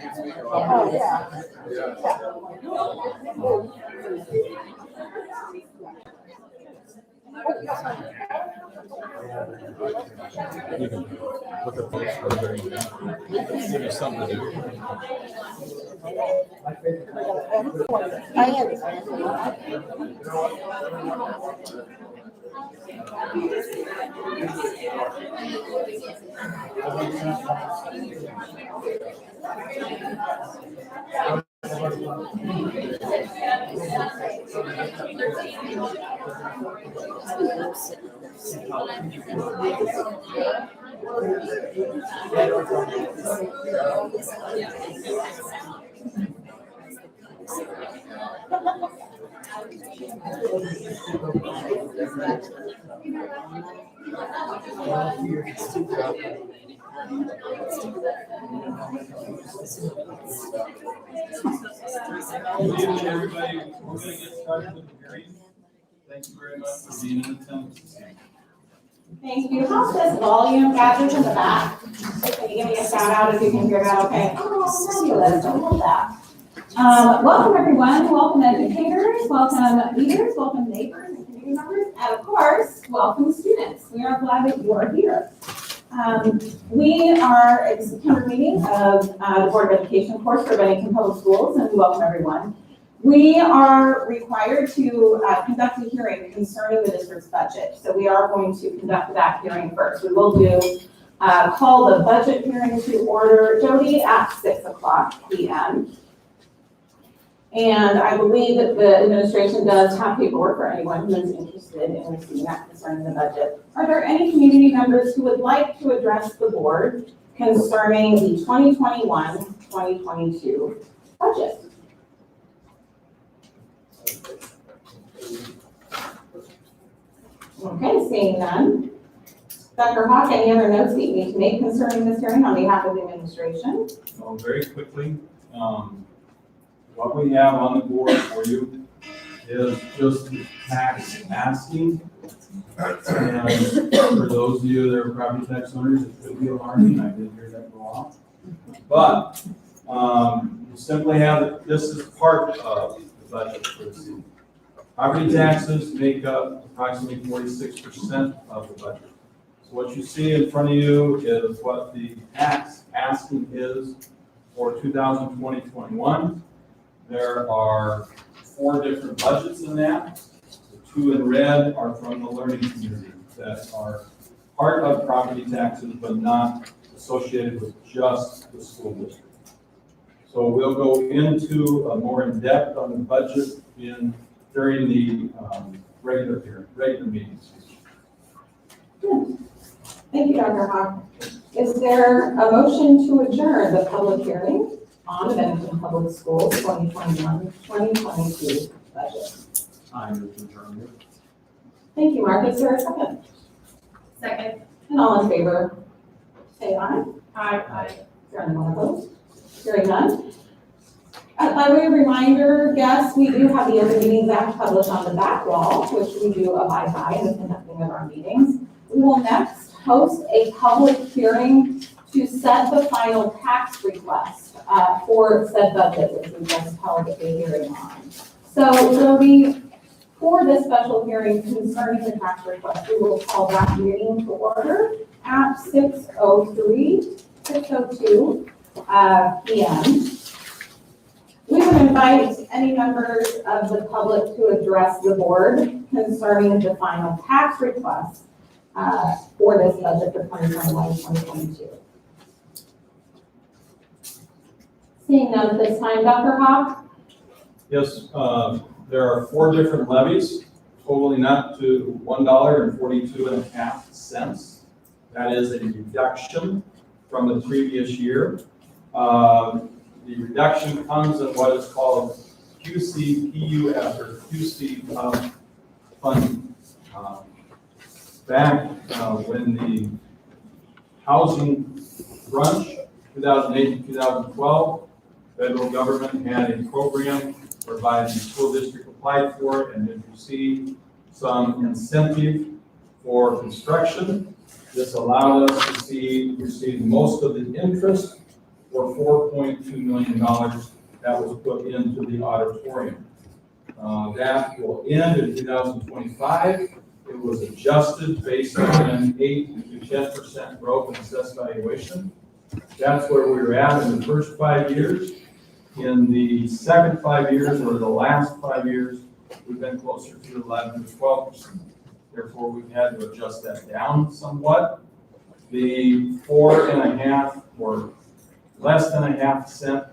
Oh, yeah. You can look at those for there. Give you something to do. I understand. Good evening, everybody. We're going to get started with the hearing. Thank you very much for being in attendance. Thank you. How's this volume gathered in the back? Can you give me a shout out if you can hear that okay? Oh, fabulous. I love that. Welcome everyone. Welcome educators. Welcome leaders. Welcome neighbors and community members. And of course, welcome students. We are glad that you are here. We are at the September meeting of the Board of Education course for Bennington Public Schools, and we welcome everyone. We are required to conduct a hearing concerning the district's budget. So we are going to conduct that hearing first. We will call the budget hearing to order, Jody, at 6:00 p.m. And I believe that the administration does have paperwork for anyone who is interested in receiving that concerning the budget. Are there any community members who would like to address the board concerning the 2021-2022 budget? Okay, seeing none. Dr. Hawk, any other notes that you need to make concerning this hearing on behalf of the administration? Very quickly, what we have on the board for you is just the tax asking. And for those of you that are property tax owners, it could be alarming. I did hear that go off. But you simply have, this is part of the budget for the city. Property taxes make up approximately 46% of the budget. So what you see in front of you is what the tax asking is for 2020-21. There are 4 different budgets in that. The 2 in red are from the learning community that are part of property taxes, but not associated with just the school district. So we'll go into a more in-depth on the budget during the regular meetings. Thank you, Dr. Hawk. Is there a motion to adjourn the public hearing on the Bennington Public Schools 2021-2022 budget? I move to adjourn. Thank you, Mark. Is there a second? Second. And all in favor, say aye. Aye. Is there anyone opposed? Hearing none. By way of reminder, guests, we do have the Open Meetings Act published on the back wall, which we do abide by in the conducting of our meetings. We will next host a public hearing to set the final tax request for said budget, which we just held a hearing on. So Jody, for this special hearing concerning the tax request, we will call that meeting to order at 6:02 p.m. We would invite any members of the public to address the board concerning the final tax request for this budget for 2021-2022. Seeing none at this time, Dr. Hawk? Yes, there are 4 different levies totaling up to $1.42.50. That is a reduction from the previous year. The reduction comes in what is called QCPUF or QC funding. Back when the housing crunch, 2008 to 2012, federal government had a program whereby the school district applied for it and did receive some incentive for construction. This allowed us to receive most of the interest or $4.2 million that was put into the auditorium. That will end in 2025. It was adjusted based on an 8 to 10% growth in assessed valuation. That's where we were at in the first 5 years. In the second 5 years, or the last 5 years, we've been closer to 11 to 12%. Therefore, we've had to adjust that down somewhat. The 4.5 or less than a half-cent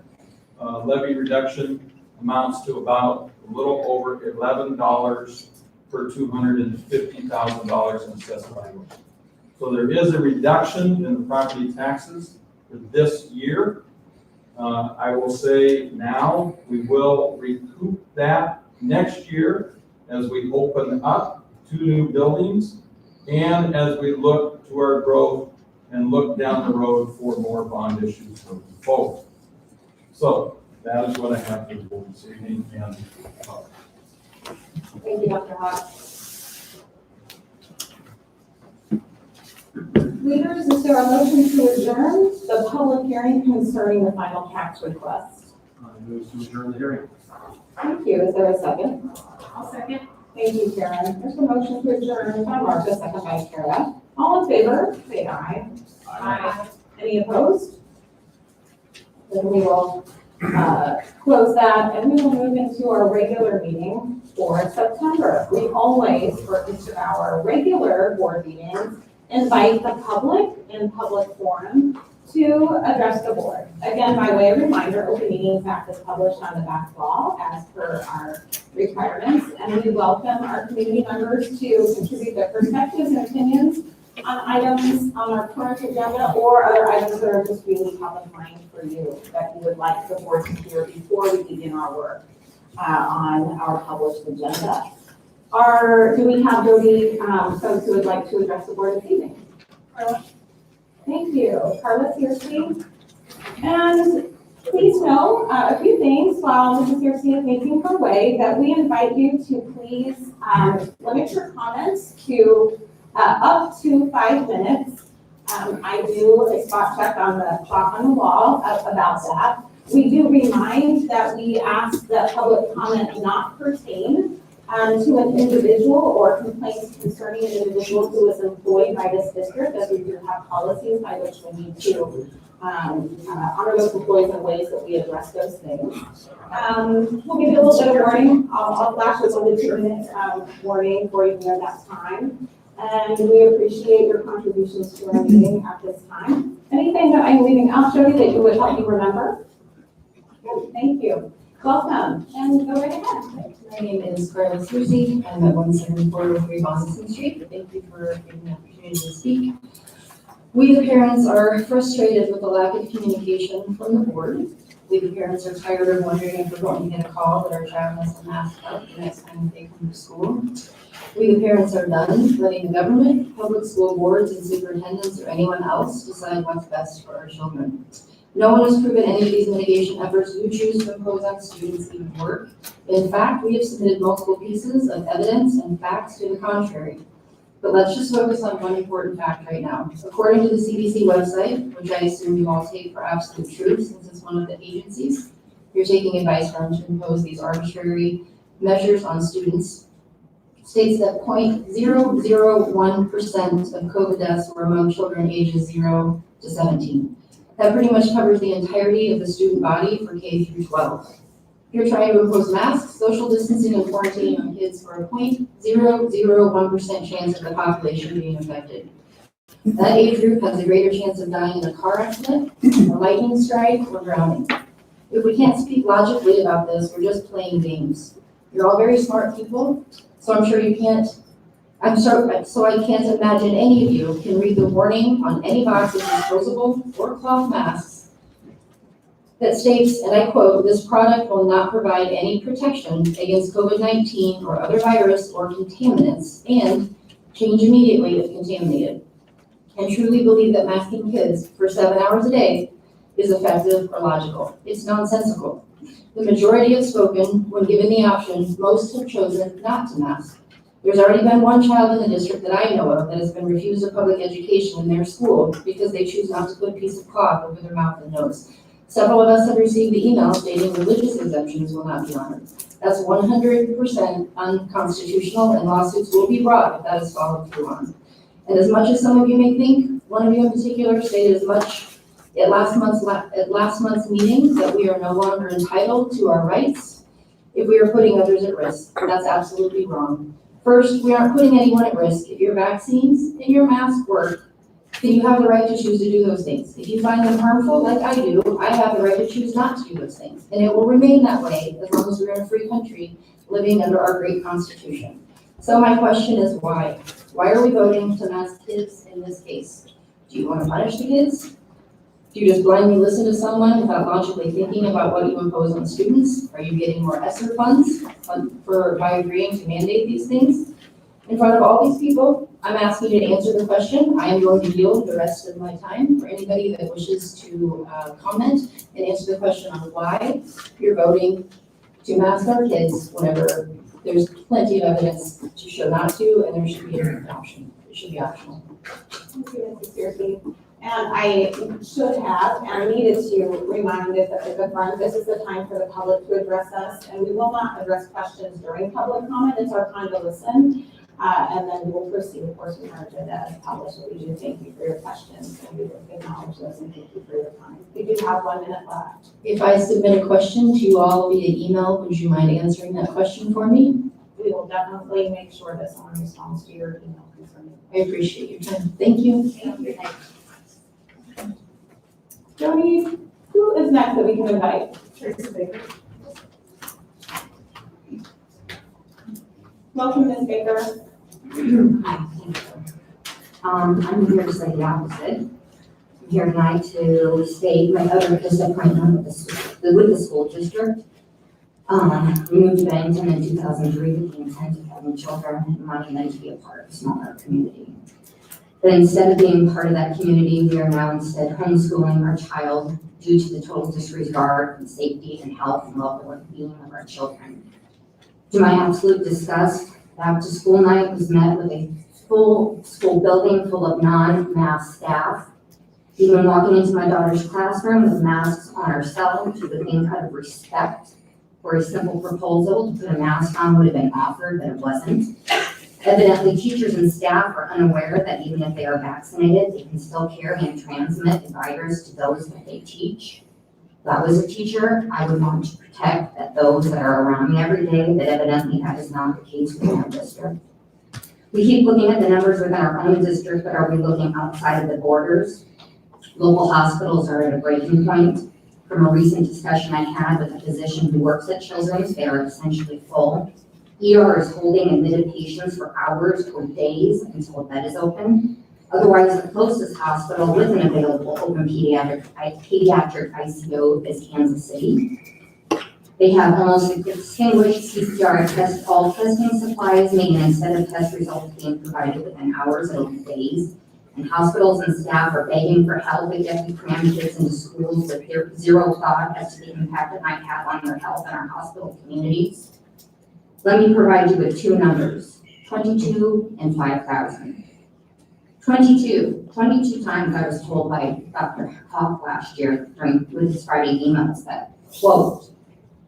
levy reduction amounts to about a little over $11 per $250,000 in assessed valuation. So there is a reduction in the property taxes for this year. I will say now we will recoup that next year as we open up 2 new buildings and as we look to our growth and look down the road for more bond issues moving forward. So that is what I have for the board this evening. And Thank you, Dr. Hawk. Leaders, is there a motion to adjourn the public hearing concerning the final tax request? I move to adjourn the hearing. Thank you. Is there a second? I'll second. Thank you, Karen. There's a motion to adjourn by Martha, second by Kara. All in favor, say aye. Aye. Any opposed? Then we will close that and we will move into our regular meeting for September. We always, for each of our regular board meetings, invite the public in public forum to address the board. Again, by way of reminder, Open Meetings Act is published on the back wall as per our requirements, and we welcome our community members to contribute their perspectives and opinions on items on our current agenda or other items that are just really top of mind for you that you would like the board to hear before we begin our work on our published agenda. Do we have Jody, folks who would like to address the board this evening? Carla? Thank you. Carla's here, please. And please know a few things while Mrs. Searcy is making her way, that we invite you to please limit your comments to up to 5 minutes. I do a spot check on the clock on the wall about that. We do remind that we ask that public comment not pertain to an individual or complaints concerning an individual who is employed by this district, as we do have policies by which we need to honor those employees in ways that we address those things. We'll give you a little bit of warning. I'll flash this over 2 minutes warning for you when that's time. And we appreciate your contributions to our meeting at this time. Anything that I'm leaving out, Jody, that you would help you remember? Good, thank you. Welcome, and go right ahead. My name is Carla Searcy. I'm at 17403 Boston Street. Thank you for giving me the opportunity to speak. We, the parents, are frustrated with the lack of communication from the board. We, the parents, are tired of wondering if we're going to get a call that our child has to mask up the next time they come to school. We, the parents, are done letting the government, public school boards, and superintendents, or anyone else decide what's best for our children. No one has proven any of these mitigation efforts you choose to impose on students even work. In fact, we have submitted multiple pieces of evidence and facts to the contrary. But let's just focus on one important fact right now. According to the CDC website, which I assume you all take for absolute truth since it's one of the agencies you're taking advice from to impose these arbitrary measures on students, states that 0.001% of COVID deaths were among children ages 0 to 17. That pretty much covers the entirety of the student body for K through 12. You're trying to impose masks, social distancing, and quarantining on kids for a 0.001% chance of the population being affected. That age group has a greater chance of dying in a car accident, a lightning strike, or drowning. If we can't speak logically about this, we're just playing games. You're all very smart people, so I'm sure you can't. So I can't imagine any of you can read the warning on any box of disposable or cloth masks that states, and I quote, "This product will not provide any protection against COVID-19 or other virus or contaminants, and change immediately if contaminated." And truly believe that masking kids for 7 hours a day is effective or logical. It's nonsensical. The majority have spoken when given the option. Most have chosen not to mask. There's already been one child in the district that I know of that has been refused a public education in their school because they choose not to put a piece of cloth over their mouth and nose. Several of us have received the email stating religious exemptions will not be honored. That's 100% unconstitutional, and lawsuits will be brought if that is followed through on. And as much as some of you may think, one of you in particular stated as much at last month's meeting that we are no longer entitled to our rights if we are putting others at risk. That's absolutely wrong. First, we aren't putting anyone at risk. If your vaccines and your mask work, then you have the right to choose to do those things. If you find them harmful, like I do, I have the right to choose not to do those things. And it will remain that way as long as we're in a free country living under our great Constitution. So my question is why? Why are we voting to mask kids in this case? Do you want to punish the kids? Do you just blindly listen to someone without logically thinking about what you impose on students? Are you getting more ESSER funds by agreeing to mandate these things? In front of all these people, I'm asking you to answer the question. I am going to yield the rest of my time for anybody that wishes to comment and answer the question on why you're voting to mask our kids whenever there's plenty of evidence to show not to, and there should be an option. It should be optional. Thank you, Mrs. Searcy. And I should have, and I needed to remind us at the front, this is the time for the public to address us, and we will not address questions during public comment. It's our time to listen. And then we'll proceed, of course, with our agenda as published. We do thank you for your questions, and we will acknowledge those and thank you for your time. We do have 1 minute left. If I submit a question to you all via email, would you mind answering that question for me? We will definitely make sure that someone responds to your email concerning. I appreciate your time. Thank you. Thank you. Jody, who is next that we can invite? Teresa Baker. Welcome, Ms. Baker. Hi, thank you. I'm here to say the opposite. I'm here tonight to state my utter disappointment with the school district. We moved to Bennington in 2003 with the intent of having children and wanting them to be a part of a smaller community. But instead of being part of that community, we are now instead homeschooling our child due to the total disregard for the safety and health and well-being of our children. To my absolute disgust, back to school night was met with a full school building full of non-masked staff. Even walking into my daughter's classroom with masks on ourselves, you would think out of respect for a simple proposal to put a mask on would have been offered, but it wasn't. Evidently, teachers and staff are unaware that even if they are vaccinated, they can still carry and transmit the virus to those that they teach. If I was a teacher, I would want to protect that those that are around me every day, but evidently that is not the case within our district. We keep looking at the numbers within our own district, but are we looking outside of the borders? Local hospitals are at a breaking point. From a recent discussion I had with a physician who works at Children's, they are essentially full. ER is holding admitted patients for hours or days until a bed is open. Otherwise, the closest hospital with an available open pediatric ICU is Kansas City. They have almost extinguished PCR test, all testing supplies, meaning instead of test results being provided within hours, it'll be days. And hospitals and staff are begging for help to get the cram kids into schools with zero thought as to the impact it might have on their health and our hospital communities. Let me provide you with 2 numbers, 22 and 5,000. 22 times I was told by Dr. Hoff last year with his Friday emails that, quote,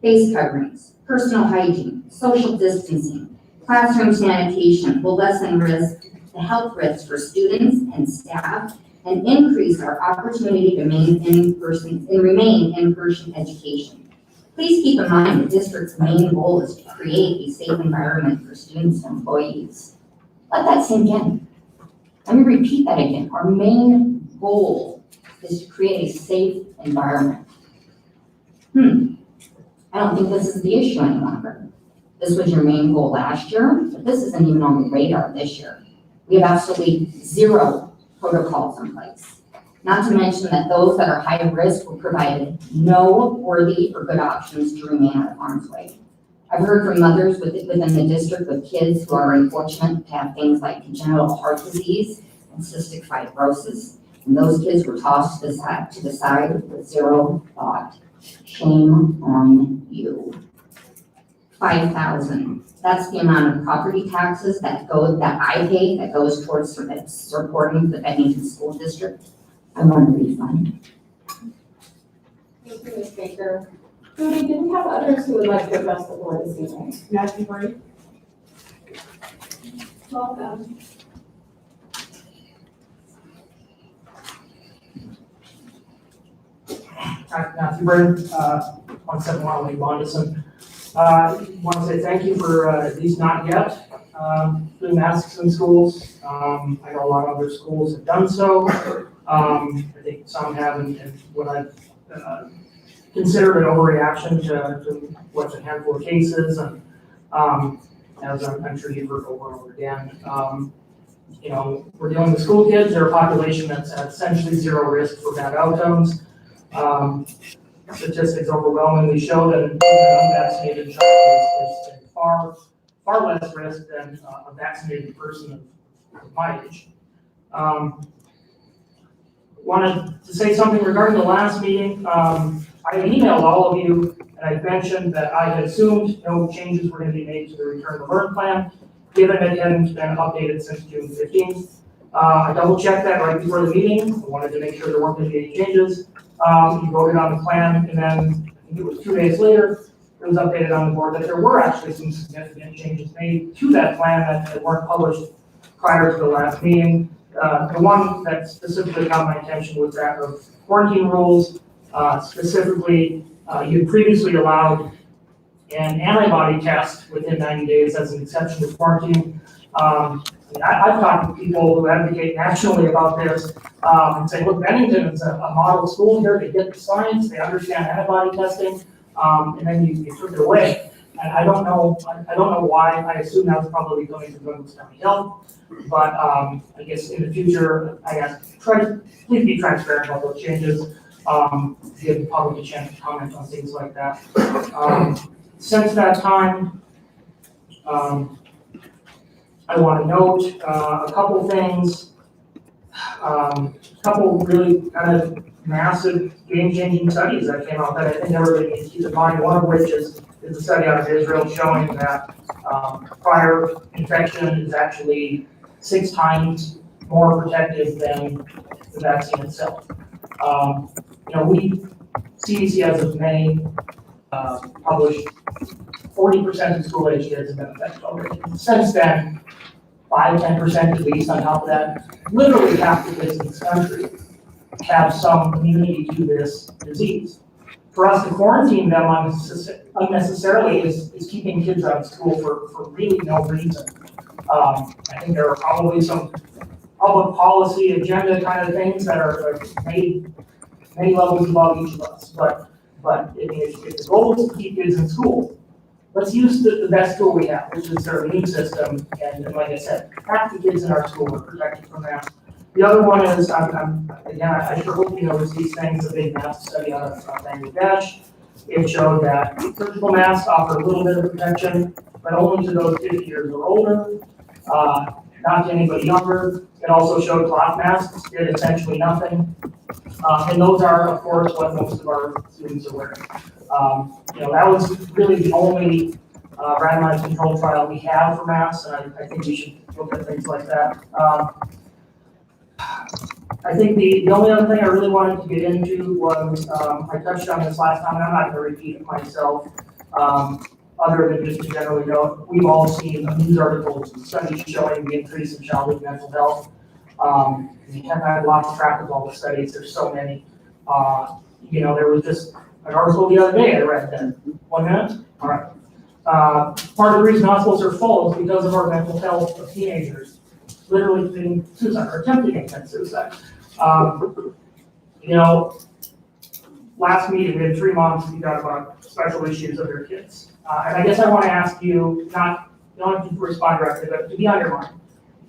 face coverings, personal hygiene, social distancing, classroom sanitation will lessen the health risks for students and staff and increase our opportunity to remain in-person education. Please keep in mind the district's main goal is to create a safe environment for students and employees. Let that sink in. Let me repeat that again. Our main goal is to create a safe environment. I don't think this is the issue any longer. This was your main goal last year, but this isn't even on the radar this year. We have absolutely 0 protocols in place. Not to mention that those that are high risk were provided no worthy or good options to remain out of harm's way. I've heard from mothers within the district with kids who are unfortunate to have things like congenital heart disease and cystic fibrosis, and those kids were tossed to the side with 0 thought. Shame on you. 5,000. That's the amount of property taxes that I pay that goes towards supporting the Bennington School District. I want a refund. Thank you, Ms. Baker. Judy, do we have others who would like to address the board this evening? Matthew Brady. Welcome. Matthew Byrne, 171 Bondison. Want to say thank you for at least not yet doing masks in schools. I know a lot of other schools have done so. I think some have, and what I've considered an overreaction to what's a handful of cases, and as I'm sure you've heard over and over again. You know, we're dealing with school kids. They're a population that's at essentially zero risk for bad outcomes. Statistics overwhelmingly show that an unvaccinated child is far less risk than a vaccinated person of my age. Wanted to say something regarding the last meeting. I emailed all of you, and I mentioned that I had assumed no changes were going to be made to the return to learn plan, given it hadn't been updated since June 15th. I double checked that right before the meeting. I wanted to make sure there weren't going to be any changes. You voted on the plan, and then I think it was 2 days later, it was updated on the board that there were actually some significant changes made to that plan that weren't published prior to the last meeting. The one that specifically caught my attention was that of quarantine rules. Specifically, you previously allowed an antibody test within 90 days as an exception to quarantine. I've talked to people who advocate nationally about this and say, look, Bennington is a model school here. They get the science, they understand antibody testing, and then you took it away. And I don't know why. I assume that's probably going to Douglas County Health, but I guess in the future, I guess please be transparent about those changes. Give the public a chance to comment on things like that. Since that time, I want to note a couple things, a couple really kind of massive game-changing studies that came out that I think everybody needs to keep in mind. One of which is a study out of Israel showing that prior infection is actually 6 times more protective than the vaccine itself. CDC as of May published 40% of school-age kids have been infected already. Since then, 5-10% at least on top of that, literally half the kids in this country have some immunity to this disease. For us to quarantine them unnecessarily is keeping kids out of school for really no reason. I think there are probably some public policy agenda kind of things that are made many levels above each of us. But if the goal is to keep kids in school, let's use the best tool we have, which is their immune system. And like I said, half the kids in our school are protected from that. The other one is, I sure hope you notice these things, the big mask study out of Bangladesh. It showed that surgical masks offer a little bit of protection, but only to those 50 years or older, not to anybody younger. It also showed cloth masks did essentially nothing. And those are, of course, what most of our students are wearing. That was really the only randomized control trial we have for masks, and I think we should look at things like that. I think the only other thing I really wanted to get into was, I touched on this last time, and I'm not going to repeat it myself, other than just to generally note, we've all seen news articles and studies showing the increase in childhood mental health. We haven't lost track of all the studies, there's so many. There was just an article the other day I read that. 1 minute? All right. Part of the reason hospitals are full is because of our mental health of teenagers literally committing suicide or attempting to commit suicide. Last meeting, we had 3 months, we got about special issues of their kids. And I guess I want to ask you, you don't have to respond directly, but to be on your mind.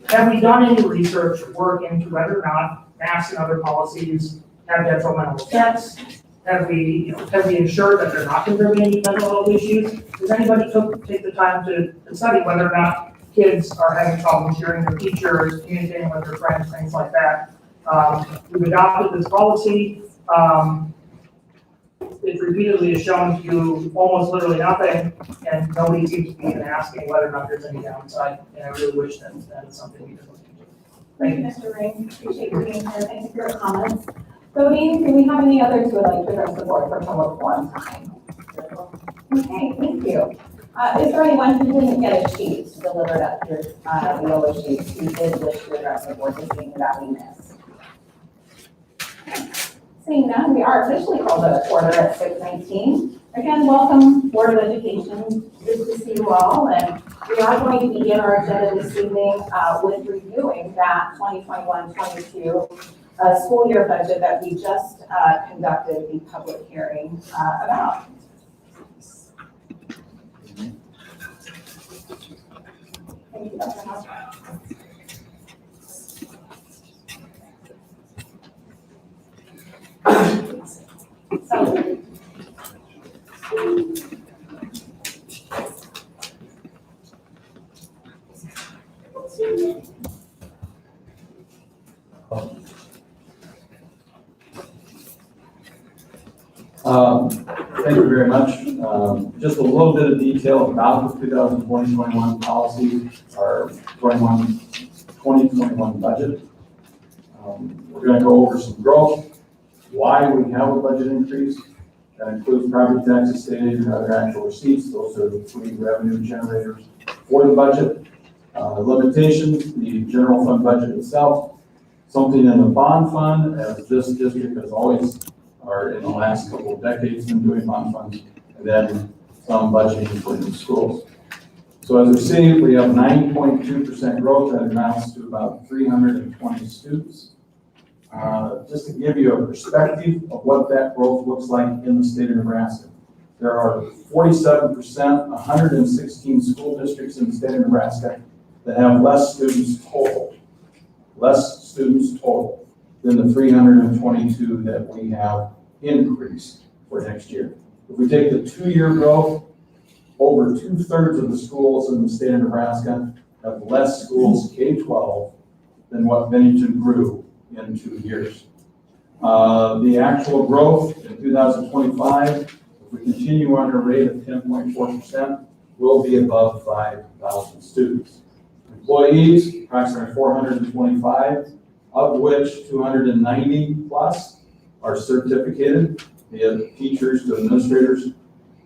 Have we done any research or work into whether or not masks and other policies have detrimental effects? Have we ensured that they're not going to be any mental health issues? Does anybody take the time to study whether or not kids are having problems hearing their teachers, communicating with their friends, things like that? We've adopted this policy. It repeatedly is shown to do almost literally nothing, and nobody seems to be even asking whether or not there's any downside. And I really wish that is something we could look into. Thank you, Mr. Ring. Appreciate you being here. Thank you for your comments. Voting, do we have any others who would like to address the board for public forum time? Okay, thank you. Is there anyone who didn't get a sheet delivered up your, yellow sheet who did wish to address the board this evening that we missed? Seeing none, we are officially called to order at 6:19. Again, welcome, Board of Education. Good to see you all. And we are going to begin our agenda this evening with reviewing that 2021-22 school year budget that we just conducted the public hearing about. Thank you, Dr. House. So, Thank you very much. Just a little bit of detail about the 2020-21 policy, our 2021 budget. We're going to go over some growth, why we have a budget increase. That includes property taxes, state aid, and other actual receipts. Those are the three revenue generators for the budget. Limitations, the general fund budget itself, something in the bond fund, as this district has always, or in the last couple of decades, been doing bond funds, and then some budgeting for new schools. So as we see, we have 9.2% growth. That amounts to about 320 students. Just to give you a perspective of what that growth looks like in the state of Nebraska. There are 47%, 116 school districts in the state of Nebraska that have less students total than the 322 that we have increased for next year. If we take the 2-year growth, over 2/3 of the schools in the state of Nebraska have less schools K-12 than what Bennington grew in 2 years. The actual growth in 2025, if we continue on a rate of 10.4%, will be above 5,000 students. Employees, approximately 425, of which 290 plus are certificated, be it teachers to administrators.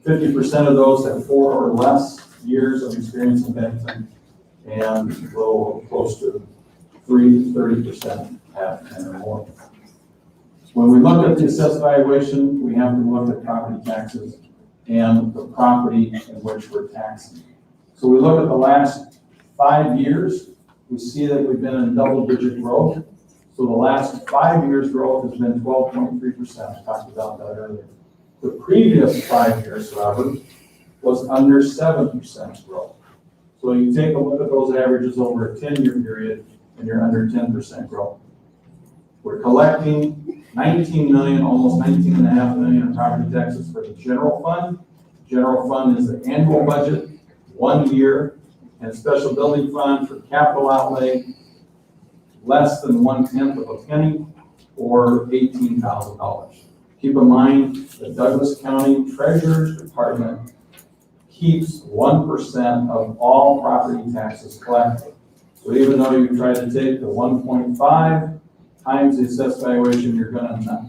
50% of those have 4 or less years of experience in Bennington, and a little close to 30% have 10 or more. When we look at the assessed valuation, we have to look at property taxes and the property in which we're taxing. So we look at the last 5 years, we see that we've been in double-digit growth. So the last 5 years' growth has been 12.3%. I talked about that earlier. The previous 5 years, however, was under 7% growth. So you take a look at those averages over a 10-year period, and you're under 10% growth. We're collecting 19 million, almost 19.5 million in property taxes for the general fund. General fund is the annual budget, 1 year, and special building fund for capital outlay, less than 1/10 of a penny, or $18,000. Keep in mind that Douglas County Treasurer's Department keeps 1% of all property taxes collected. So even though you try to take the 1.5 times the assessed valuation, you're gonna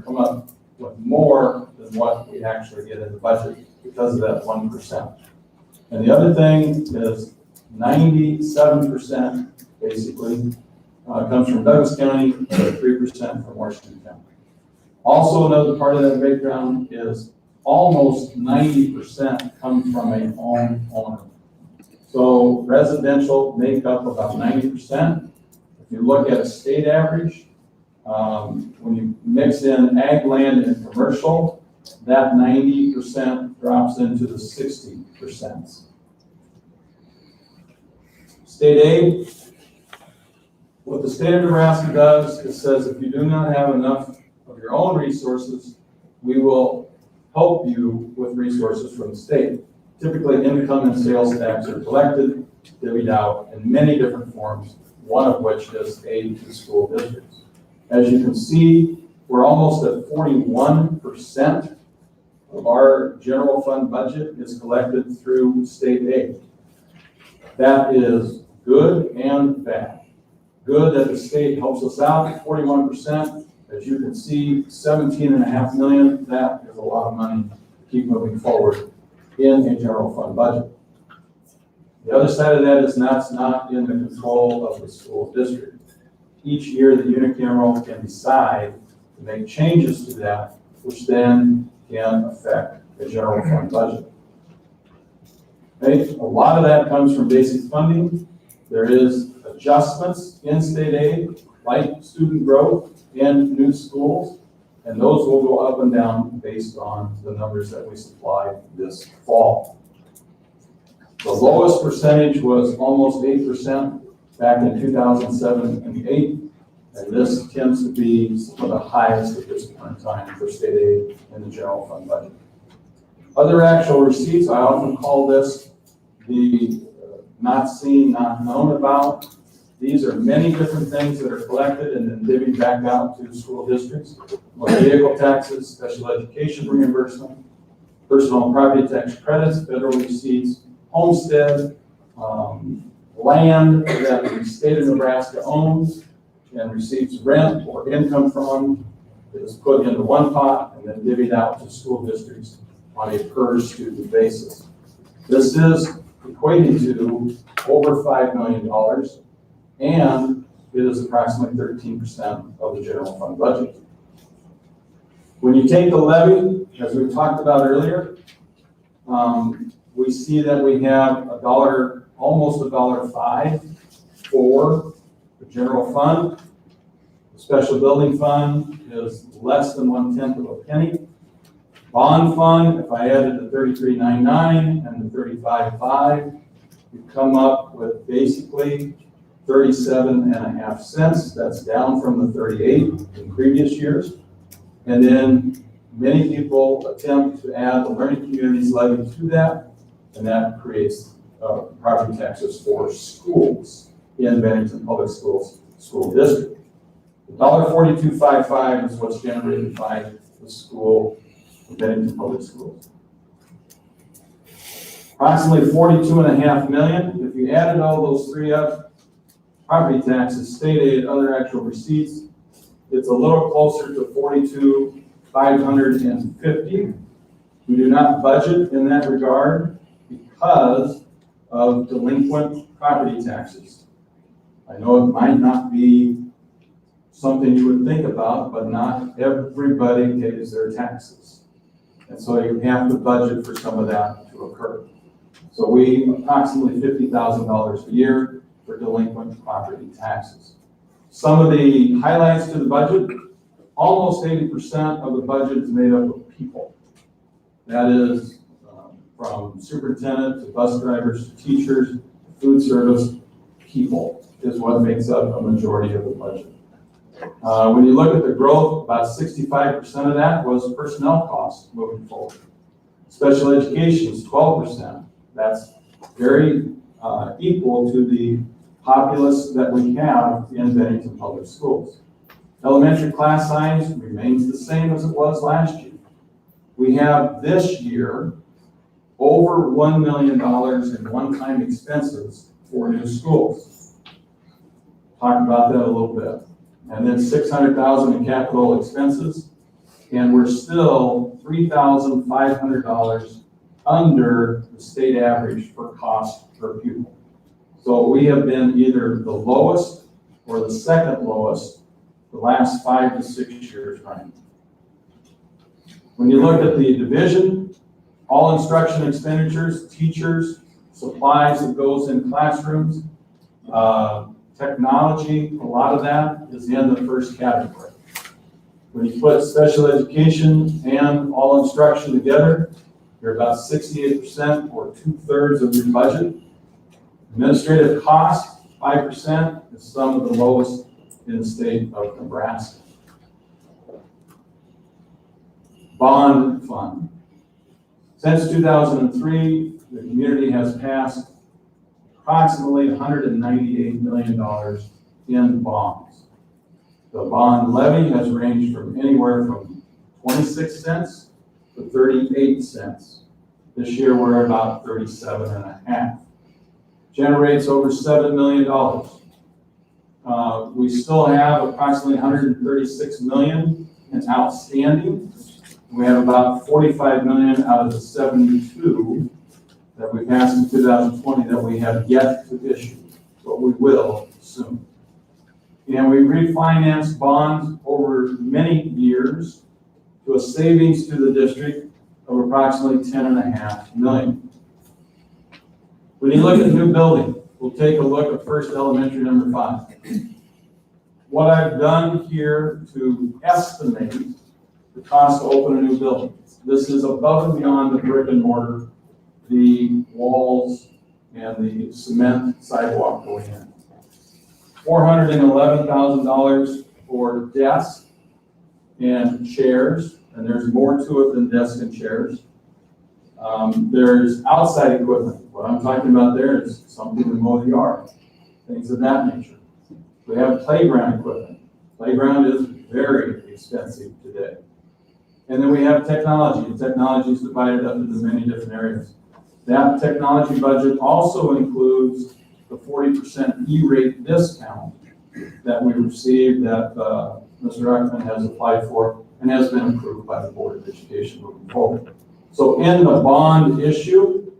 come up with more than what we actually get in the budget because of that 1%. And the other thing is 97% basically comes from Douglas County, 3% from Washington County. Also, another part of that breakdown is almost 90% comes from a homeowner. So residential make up about 90%. If you look at a state average, when you mix in ag land and commercial, that 90% drops into the 60%. State aid, what the state of Nebraska does, it says if you do not have enough of your own resources, we will help you with resources from the state. Typically, income and sales tax are collected, divvied out in many different forms, one of which is aid to school districts. As you can see, we're almost at 41% of our general fund budget is collected through state aid. That is good and bad. Good that the state helps us out at 41%. As you can see, 17.5 million, that is a lot of money to keep moving forward in a general fund budget. The other side of that is that's not in the control of the school district. Each year, the unicameral can decide to make changes to that, which then can affect the general fund budget. Okay? A lot of that comes from basic funding. There is adjustments in state aid, like student growth in new schools, and those will go up and down based on the numbers that we supplied this fall. The lowest percentage was almost 8% back in 2007 and 8, and this tends to be some of the highest at this point in time for state aid in the general fund budget. Other actual receipts, I often call this the not seen, not known about. These are many different things that are collected and then divvied back out to school districts. Motor vehicle taxes, special education reimbursement, personal and property tax credits, federal receipts, homestead, land that the state of Nebraska owns and receives rent or income from is put into one pot and then divvied out to school districts on a per student basis. This is equating to over $5 million, and it is approximately 13% of the general fund budget. When you take the levy, as we talked about earlier, we see that we have almost $1.05 for the general fund. The special building fund is less than 1/10 of a penny. Bond fund, if I added the $33.99 and the $35.5, you come up with basically 37.5 cents. That's down from the 38 in previous years. And then many people attempt to add the learning communities levy to that, and that creates property taxes for schools in Bennington Public Schools School District. $1.4255 is what's generated by the school of Bennington Public Schools. Approximately $42.5 million. If you added all those three up, property taxes, state aid, other actual receipts, it's a little closer to $42,550. We do not budget in that regard because of delinquent property taxes. I know it might not be something you would think about, but not everybody pays their taxes. And so you have to budget for some of that to occur. So we approximately $50,000 a year for delinquent property taxes. Some of the highlights to the budget, almost 80% of the budget is made up of people. That is from superintendent to bus drivers to teachers, food service, people is what makes up a majority of the budget. When you look at the growth, about 65% of that was personnel costs moving forward. Special education is 12%. That's very equal to the populace that we have in Bennington Public Schools. Elementary class size remains the same as it was last year. We have this year over $1 million in one-time expenses for new schools. Talk about that a little bit. And then $600,000 in capital expenses, and we're still $3,500 under the state average for cost per pupil. So we have been either the lowest or the second lowest the last 5 to 6 years running. When you look at the division, all instruction expenditures, teachers, supplies that goes in classrooms, technology, a lot of that is in the first category. When you put special education and all instruction together, you're about 68% or 2/3 of your budget. Administrative costs, 5%, is some of the lowest in the state of Nebraska. Bond fund. Since 2003, the community has passed approximately $198 million in bonds. The bond levy has ranged from anywhere from 26 cents to 38 cents. This year we're about 37.5. Generates over $7 million. We still have approximately 136 million in outstanding. We have about 45 million out of the 72 that we passed in 2020 that we have yet to issue, but we will soon. And we refinanced bonds over many years to a savings to the district of approximately 10.5 million. When you look at the new building, we'll take a look at First Elementary number 5. What I've done here to estimate the cost to open a new building. This is above and beyond the brick and mortar, the walls, and the cement sidewalk going in. $411,000 for desks and chairs, and there's more to it than desks and chairs. There's outside equipment. What I'm talking about there is something to mow the yard, things of that nature. We have playground equipment. Playground is very expensive today. And then we have technology. The technology is divided up into many different areas. That technology budget also includes the 40% E-rate discount that we received that Mr. Ruckman has applied for and has been approved by the Board of Education moving forward. So in the bond issue,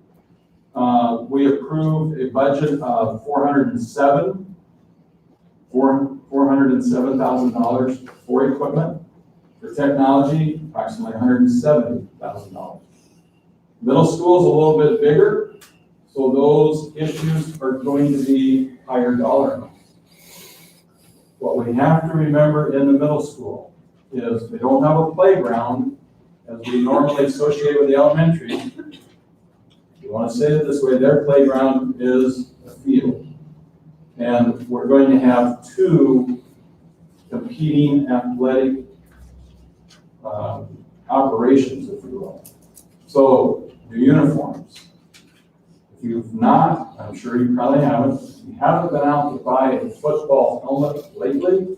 we approved a budget of $407,000 for equipment. For technology, approximately $170,000. Middle school is a little bit bigger, so those issues are going to be higher dollar amounts. What we have to remember in the middle school is they don't have a playground as we normally associate with the elementary. If you want to say it this way, their playground is a field. And we're going to have 2 competing athletic operations, if you will. So the uniforms. If you've not, I'm sure you probably haven't. If you haven't been out to buy a football helmet lately,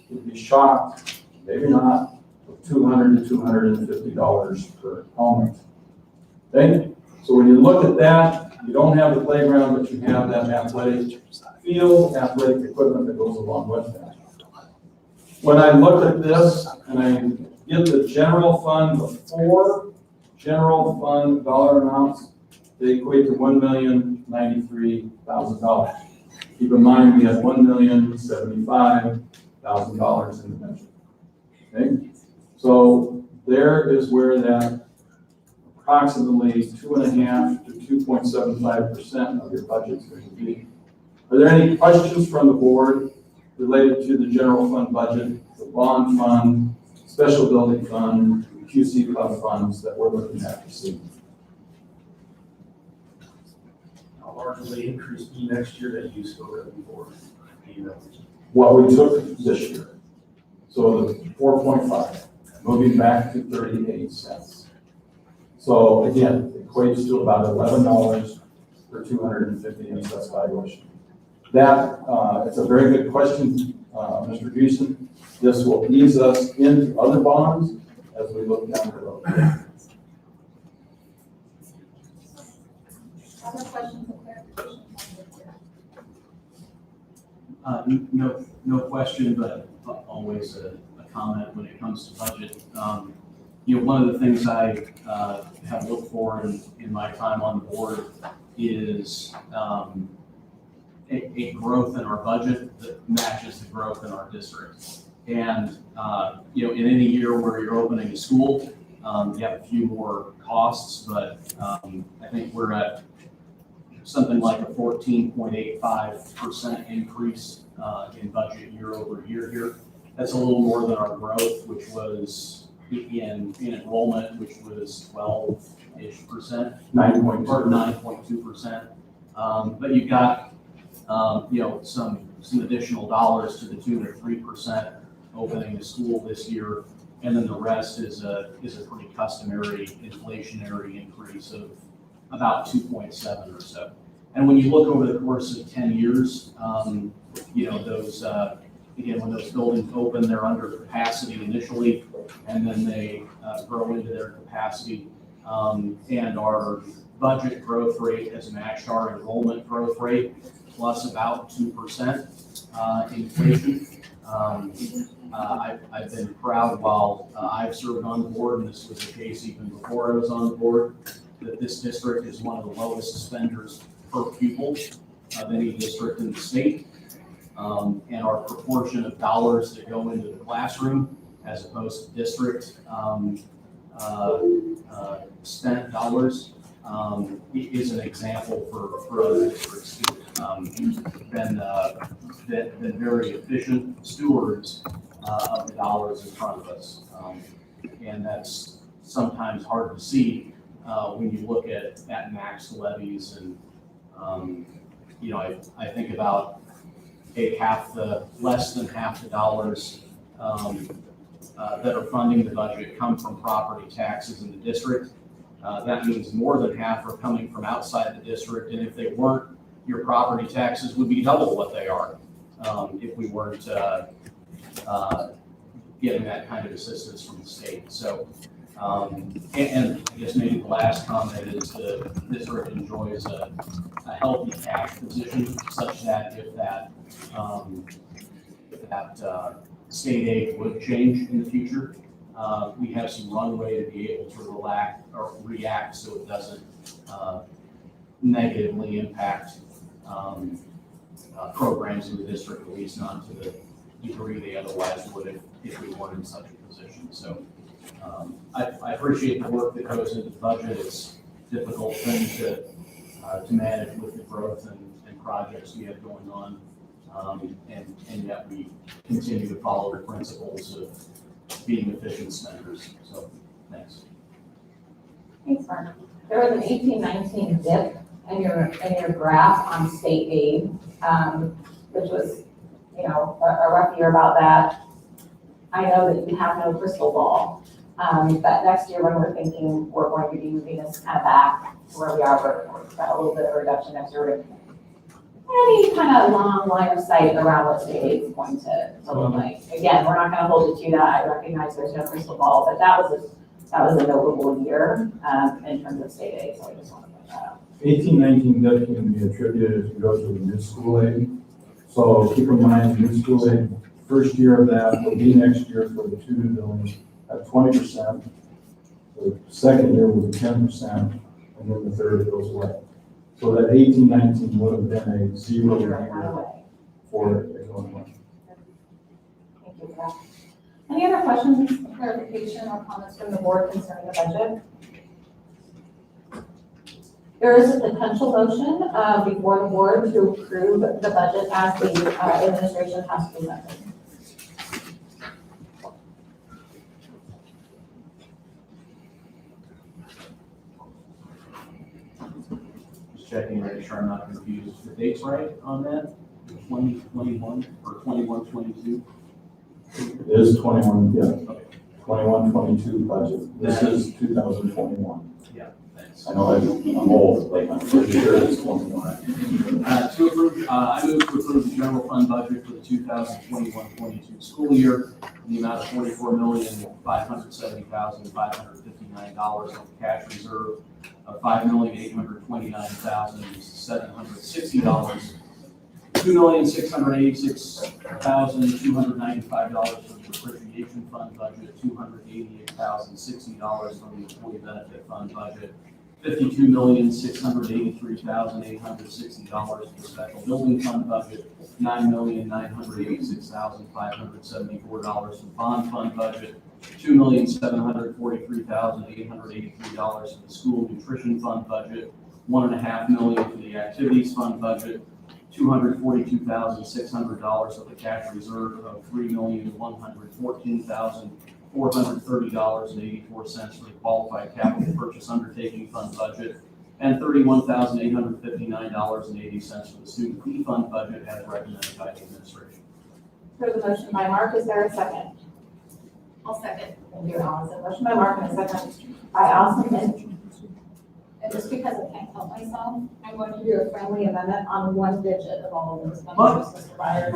you'd be shocked, maybe not, of $200 to $250 per helmet. Okay? So when you look at that, you don't have the playground, but you have that athletic field, athletic equipment that goes along with that. When I look at this and I get the general fund, the 4 general fund dollar amounts, they equate to $1,093,000. Keep in mind, we have $1,075,000 in the budget. Okay? So there is where that approximately 2.5% to 2.75% of your budget is going to be. Are there any questions from the board related to the general fund budget, the bond fund, special building fund, QC club funds that we're looking at to see? How large will the increase be next year that you spoke of before? What we took this year. So the 4.5, moving back to 38 cents. So again, it equates to about $11 per 250 assessed valuation. That, it's a very good question, Mr. Houston. This will ease us into other bonds as we look down the road. Other questions or clarifications? No question, but always a comment when it comes to budget. One of the things I have looked for in my time on the board is a growth in our budget that matches the growth in our district. And, in any year where you're opening a school, you have a few more costs, but I think we're at something like a 14.85% increase in budget year over year here. That's a little more than our growth, which was in enrollment, which was 12-ish%, 9.2%. But you've got some additional dollars to the tune of 3% opening the school this year, and then the rest is a pretty customary inflationary increase of about 2.7 or so. And when you look over the course of 10 years, those again, when those buildings open, they're under capacity initially, and then they grow into their capacity And our budget growth rate has matched our enrollment growth rate plus about 2% inflation. I've been proud while I've served on the board, and this was the case even before I was on the board, that this district is one of the lowest spenders per pupil of any district in the state. And our proportion of dollars that go into the classroom as opposed to district spent dollars is an example for other districts too. Been very efficient stewards of the dollars in front of us. And that's sometimes hard to see when you look at max levies. And, I think about less than half the dollars that are funding the budget come from property taxes in the district. That means more than half are coming from outside the district, and if they weren't, your property taxes would be double what they are if we weren't getting that kind of assistance from the state. So, and I guess maybe the last comment is the district enjoys a healthy cash position such that if that state aid would change in the future, we have some runway to be able to react so it doesn't negatively impact programs in the district, at least not to the degree they otherwise would if we weren't in such a position. So I appreciate the work that goes into the budget. It's a difficult thing to manage with the growth and projects we have going on. And yet we continue to follow the principles of being efficient spenders. So thanks. Thanks, Mark. There was an 18-19 dip in your graph on state aid, which was, a rough year about that. I know that you have no crystal ball, but next year when we're thinking we're going to be moving this kind of back to where we are, we've got a little bit of a reduction next year. Any kind of long line of sight around what state aid is going to look like. Again, we're not going to hold you to that. I recognize there's no crystal ball, but that was a notable year in terms of state aid. So I just want to point that out. 18-19 debt can be attributed if you go to the mid-school aid. So keep in mind, mid-school aid, first year of that will be next year for the two buildings at 20%. The second year will be 10%, and then the third goes away. So that 18-19 would have been a 0 year for everyone. Thank you for that. Any other questions, clarification, or comments from the board concerning the budget? There is a potential motion before the board to approve the budget as the administration has presented. Just checking, make sure I'm not confused. The date's right on that? 2021 or 21-22? It is 21, yeah. 21-22 budget. This is 2021. Yeah, thanks. I know I'm old, but I'm pretty sure it's 21. To approve, I move to approve the general fund budget for the 2021-22 school year in the amount of $44,570,559 on cash reserve of $5,829,760. $2,686,295 from the appropriation fund budget, $288,060 from the employee benefit fund budget, $52,683,860 for the special building fund budget, $9,986,574 from bond fund budget, $2,743,883 for the school nutrition fund budget, $1.5 million for the activities fund budget, $242,600 of the cash reserve of $3,114,430.84 for the qualified capital purchase undertaking fund budget, and $31,859.80 for the student fee fund budget as recommended by the administration. There's a motion by Mark. Is there a second? I'll second. Thank you, Allison. Motion by Mark and a second by Allison. And just because I can't help myself, I'm going to do a friendly amendment on one digit of all of those numbers, Mr. Byers.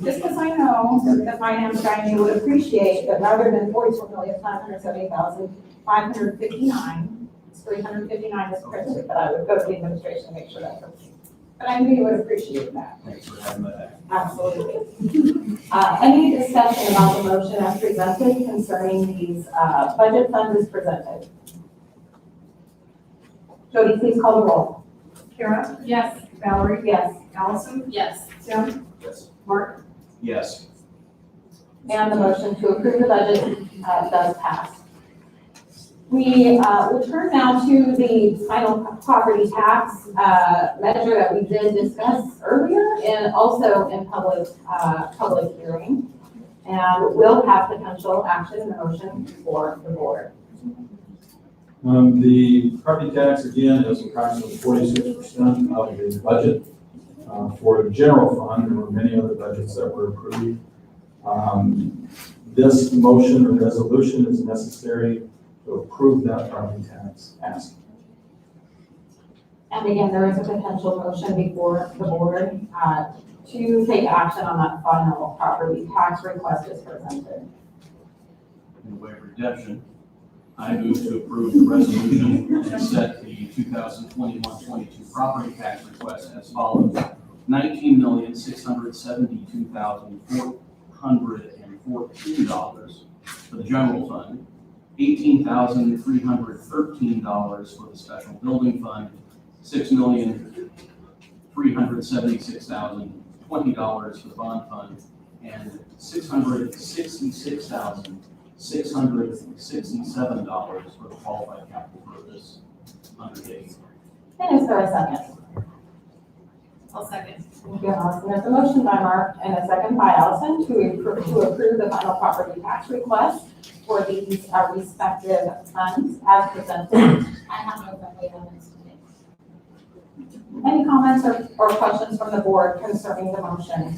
Just because I know that the finance guy would appreciate that rather than $44,570,559, It's 359 is printed, but I would go to the administration to make sure that's okay. But I knew you would appreciate that. Thanks for having that. Absolutely. Any discussion about the motion as presented concerning these budget funds as presented? Jody, please call the roll. Kara, Yes. Valerie, Yes. Allison, Yes. Tim, Yes. Mark, Yes. And the motion to approve the budget does pass. We will turn now to the final property tax measure that we did discuss earlier and also in public hearing. And will have potential action in the motion for the board. The property tax, again, is approximately 46% of the budget. For the general fund, there were many other budgets that were approved. This motion or resolution is necessary to approve that property tax ask. And again, there is a potential motion before the board to take action on that final property tax request as presented. In the way of redemption, I move to approve the resolution and set the 2021-22 property tax request as follows. $19,672,414 for the general fund, $18,313 for the special building fund, $6,376,020 for the bond fund, and $666,667 for the qualified capital purpose undertaking. And is there a second? I'll second. Thank you, Allison. There's a motion by Mark and a second by Allison to approve the final property tax request for these respective funds as presented. I have no friendly amendments today. Any comments or questions from the board concerning the motion?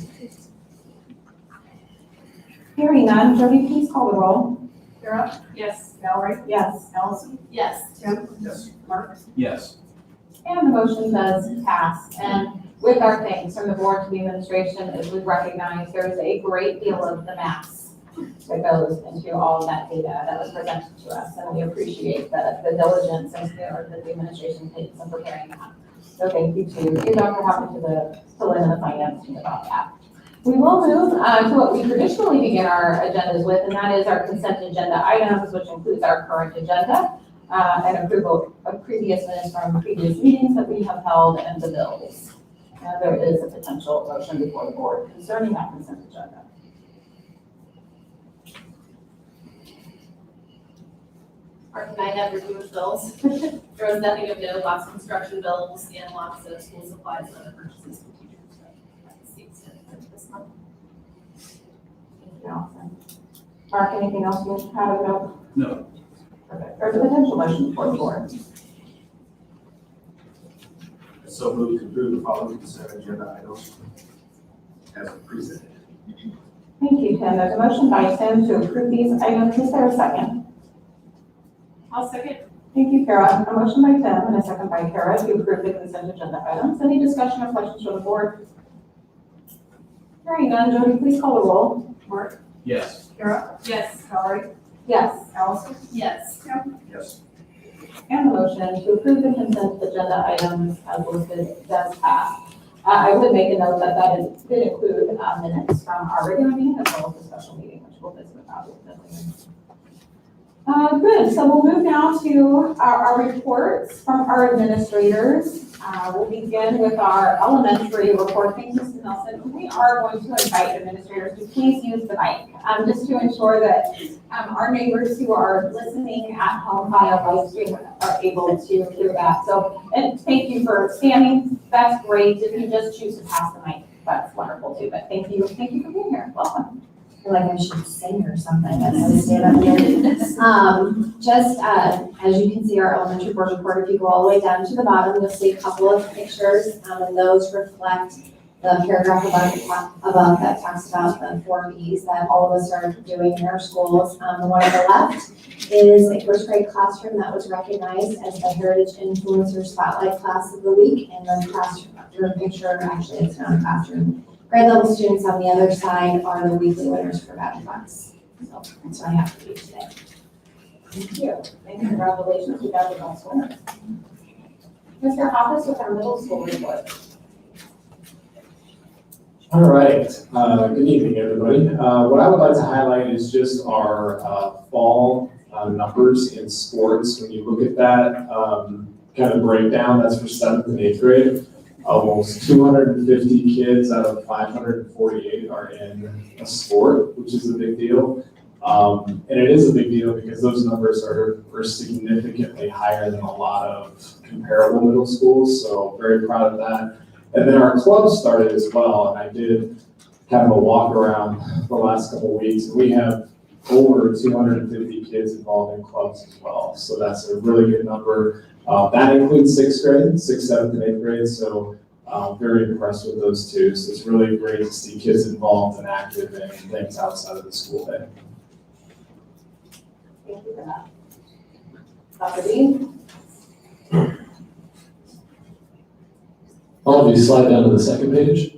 Hearing none, Jody, please call the roll. Kara, Yes. Valerie, Yes. Allison, Yes. Tim, Yes. Mark, Yes. And the motion does pass. And with our thanks from the board to the administration, as we recognize there's a great deal of the math that goes into all of that data that was presented to us. And we appreciate the diligence and care that the administration takes in preparing that. So thank you to you, Dr. Hoppin, to Lynn and the finance team about that. We will move to what we traditionally begin our agendas with, and that is our consent agenda items, which includes our current agenda and approval of previous minutes from previous meetings that we have held and the bills. There is a potential motion before the board concerning that consent agenda. Mark and I have reviewed bills. There was nothing of note, lots of construction bills and lots of school supplies and other purchases from teachers. That's the extent of this month. Thank you, Allison. Mark, anything else you have of note? No. Perfect. There's a potential motion before the board. So moved to approve the following consent agenda items as presented. Thank you, Tim. There's a motion by Tim to approve these items. Is there a second? I'll second. Thank you, Kara. A motion by Tim and a second by Kara to approve the consent agenda items. Any discussion or questions from the board? Hearing none, Jody, please call the roll. Mark, Yes. Kara, Yes. Valerie, Yes. Allison, Yes. Tim, Yes. And the motion to approve the consent agenda items as listed does pass. I would make a note that did include minutes from our regular meeting as well as the special meeting, which we'll visit about with them. Good, so we'll move now to our reports from our administrators. We'll begin with our elementary report. Thank you, Mr. Nelson. We are going to invite administrators to please use the mic, just to ensure that our neighbors who are listening at home via live stream are able to hear that. So, and thank you for standing. That's great. If you just choose to pass the mic, that's wonderful too. But thank you for being here. Welcome. I feel like I should sing or something as I stand up here. As you can see, our elementary board report, if you go all the way down to the bottom, you'll see a couple of pictures, and those reflect the paragraph above that talks about the 4 Bs that all of us are doing in our schools. The one on the left is a first grade classroom that was recognized as the Heritage Influencer Spotlight Class of the Week, and the classroom picture, actually it's not a classroom. Grade level students on the other side are the weekly winners for Battle Bucks. So that's what I have for you today. Thank you. And congratulations, you guys are all winners. Mr. Hoppus with our middle school report. All right, good evening, everybody. What I would like to highlight is just our fall numbers in sports. When you look at that kind of breakdown, that's for 7th and 8th grade. Almost 250 kids out of 548 are in a sport, which is a big deal. And it is a big deal because those numbers are significantly higher than a lot of comparable middle schools, so very proud of that. And then our club started as well, and I did kind of a walk around the last couple of weeks, and we have over 250 kids involved in clubs as well, so that's a really good number. That includes 6th grade, 6th, 7th, and 8th grade, so very impressed with those two. So it's really great to see kids involved and active in things outside of the school day. Thank you for that. Dr. Dean? All of you slide down to the second page,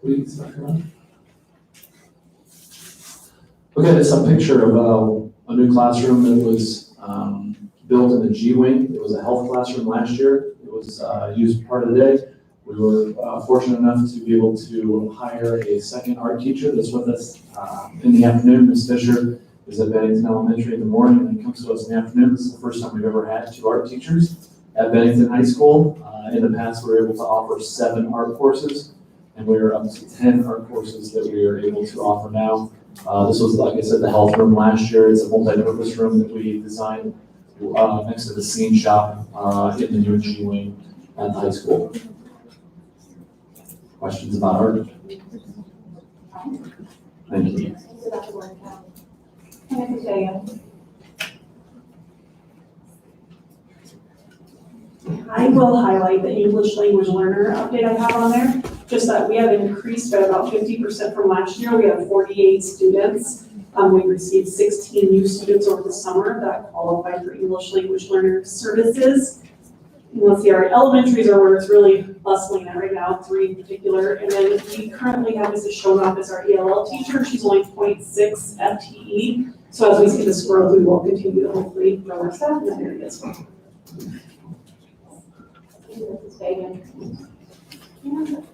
please, Dr. Ron. Okay, it's a picture of a new classroom that was built in the G Wing. It was a health classroom last year. It was used part of the day. We were fortunate enough to be able to hire a second art teacher that's with us in the afternoon. Ms. Fisher is at Bennington Elementary in the morning and then comes to us in the afternoon. This is the first time we've ever had 2 art teachers at Bennington High School. In the past, we were able to offer 7 art courses, and we are up to 10 art courses that we are able to offer now. This was, like I said, the health room last year. It's a multi-purpose room that we designed next to the scene shop in the new G Wing at the high school. Questions about art? Thank you. I will highlight the English language learner update I have on there, just that we have increased by about 50% from last year. We have 48 students. We received 16 new students over the summer that qualify for English language learner services. And let's see, our elementaries are where it's really bustling at right now, 3 in particular. And then we currently have Mrs. Shonop as our ELL teacher. She's only 0.6 FTE. So as we see this growth, we will continue to hopefully grow our staff in that area as well. Mrs. Fagan. And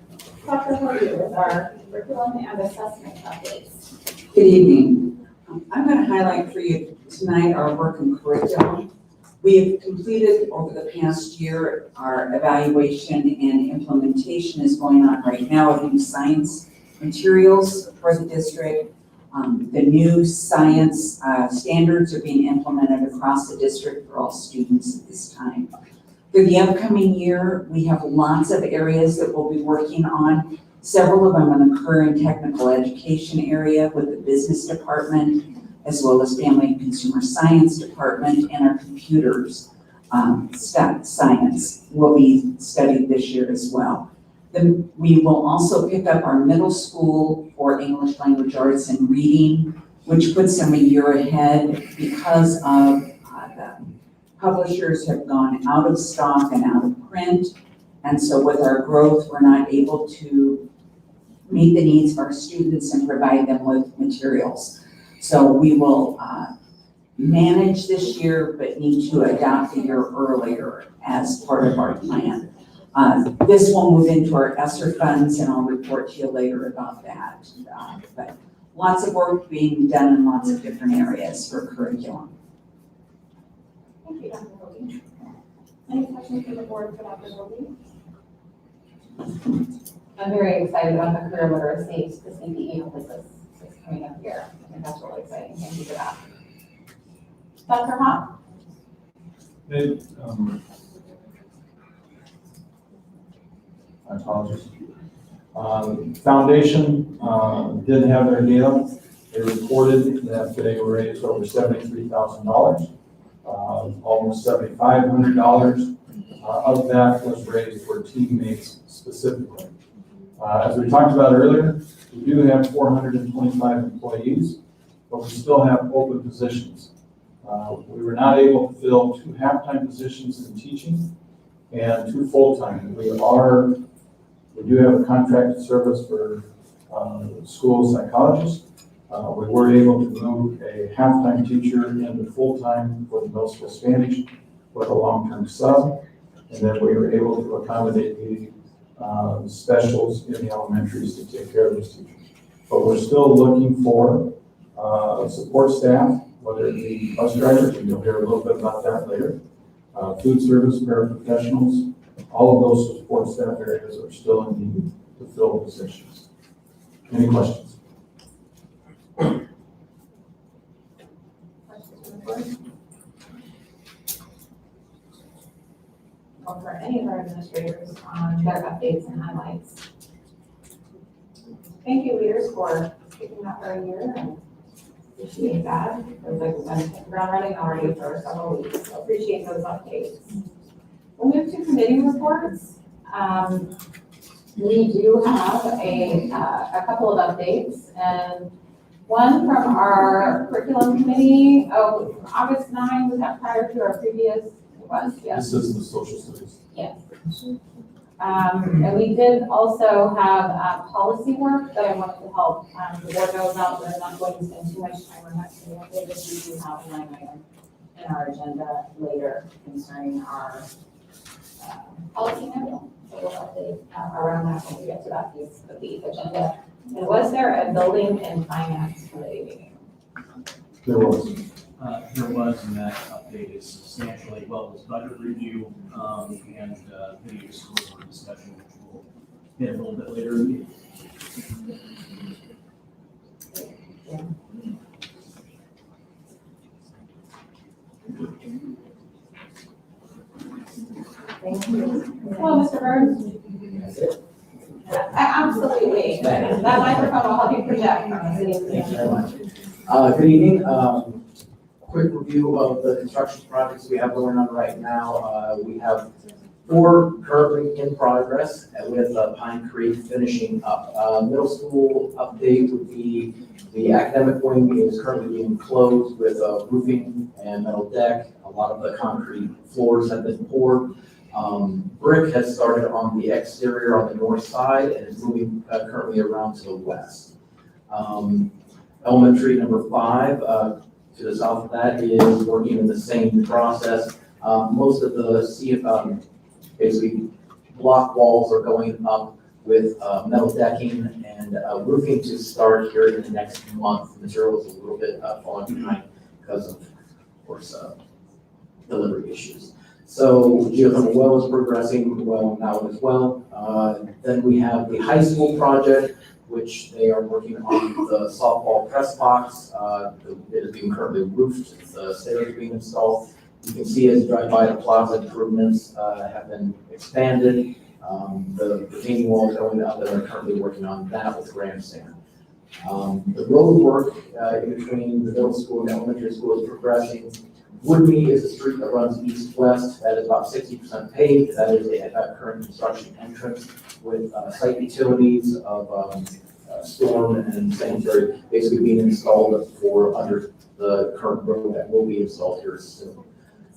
Dr. Hoyer with our curriculum and assessment updates. Good evening. I'm going to highlight for you tonight our work in curriculum. We have completed over the past year our evaluation and implementation is going on right now of new science materials for the district. The new science standards are being implemented across the district for all students at this time. For the upcoming year, we have lots of areas that we'll be working on. Several of them in the career and technical education area with the business department, as well as family and consumer science department, and our computers science will be studied this year as well. Then we will also pick up our middle school for English language arts and reading, which puts them a year ahead because of the publishers have gone out of stock and out of print. And so with our growth, we're not able to meet the needs of our students and provide them with materials. So we will manage this year, but need to adopt a year earlier as part of our plan. This will move into our ESSER funds, and I'll report to you later about that. But lots of work being done in lots of different areas for curriculum. Thank you, Dr. Hogan. Any questions from the board for Dr. Hogan? I'm very excited about the career literacy, the CPE emphasis that's coming up here. I think that's really exciting. Thank you for that. Dr. Hawk? Hey, I apologize. Foundation didn't have their data. They reported that they raised over $73,000, almost $7,500 of that was raised for teammates specifically. As we talked about earlier, we do have 425 employees, but we still have open positions. We were not able to fill 2 half-time positions in teaching and 2 full-time. We do have a contracted service for school psychologists, We were able to move a half-time teacher into full-time for the middle school Spanish with a long-term sub. And then we were able to accommodate the specials in the elementaries to take care of those teachers. But we're still looking for support staff, whether it be bus drivers, and you'll hear a little bit about that later, food service, paraprofessionals, all of those support staff areas are still in need to fill positions. Any questions? Or for any of our administrators on their updates and highlights. Thank you, leaders, for keeping that for a year and appreciate that. It was like we've been hitting the ground running already for several weeks, so appreciate those updates. We'll move to committee reports. We do have a couple of updates, and one from our curriculum committee. Oh, August 9, was that prior to our previous? It was, yes. This is the social studies. Yes. And we did also have policy work that I wanted to help the board know about, but I'm not going to spend too much time on that today. This we do have a line item in our agenda later concerning our policy manual. So we'll update around that when we get to that piece of the agenda. And was there a building and finance committee meeting? There was. There was, and that update is substantially, well, it was budget review, and video scoreboard discussion, which we'll get a little bit later in the meeting. Thank you. Hello, Mr. Burns. Absolutely. That microphone will help you project from the city. Thank you very much. Good evening. Quick review of the construction projects we have going on right now. We have 4 currently in progress with Pine Creek finishing up. Middle school update would be the academic wing is currently being closed with roofing and metal deck. A lot of the concrete floors have been poured. Brick has started on the exterior on the north side and is moving currently around to the west. Elementary number 5, to the south of that, is working in the same process. Most of the basically block walls are going up with metal decking and roofing to start here in the next month. Material is a little bit falling behind because of course, delivery issues. So geothermal well is progressing well now as well. Then we have the high school project, which they are working on the softball press box. It is being currently roofed, the stairs are being installed. You can see as you drive by, the plaza improvements have been expanded. The retaining wall is going up, and they're currently working on that with grandstand. The road work in between the middle school and elementary school is progressing. Woodmead is a street that runs east-west. That is about 60% paved. That is a current construction entrance with site utilities of storm and sanitary basically being installed for under the current road that will be installed here soon.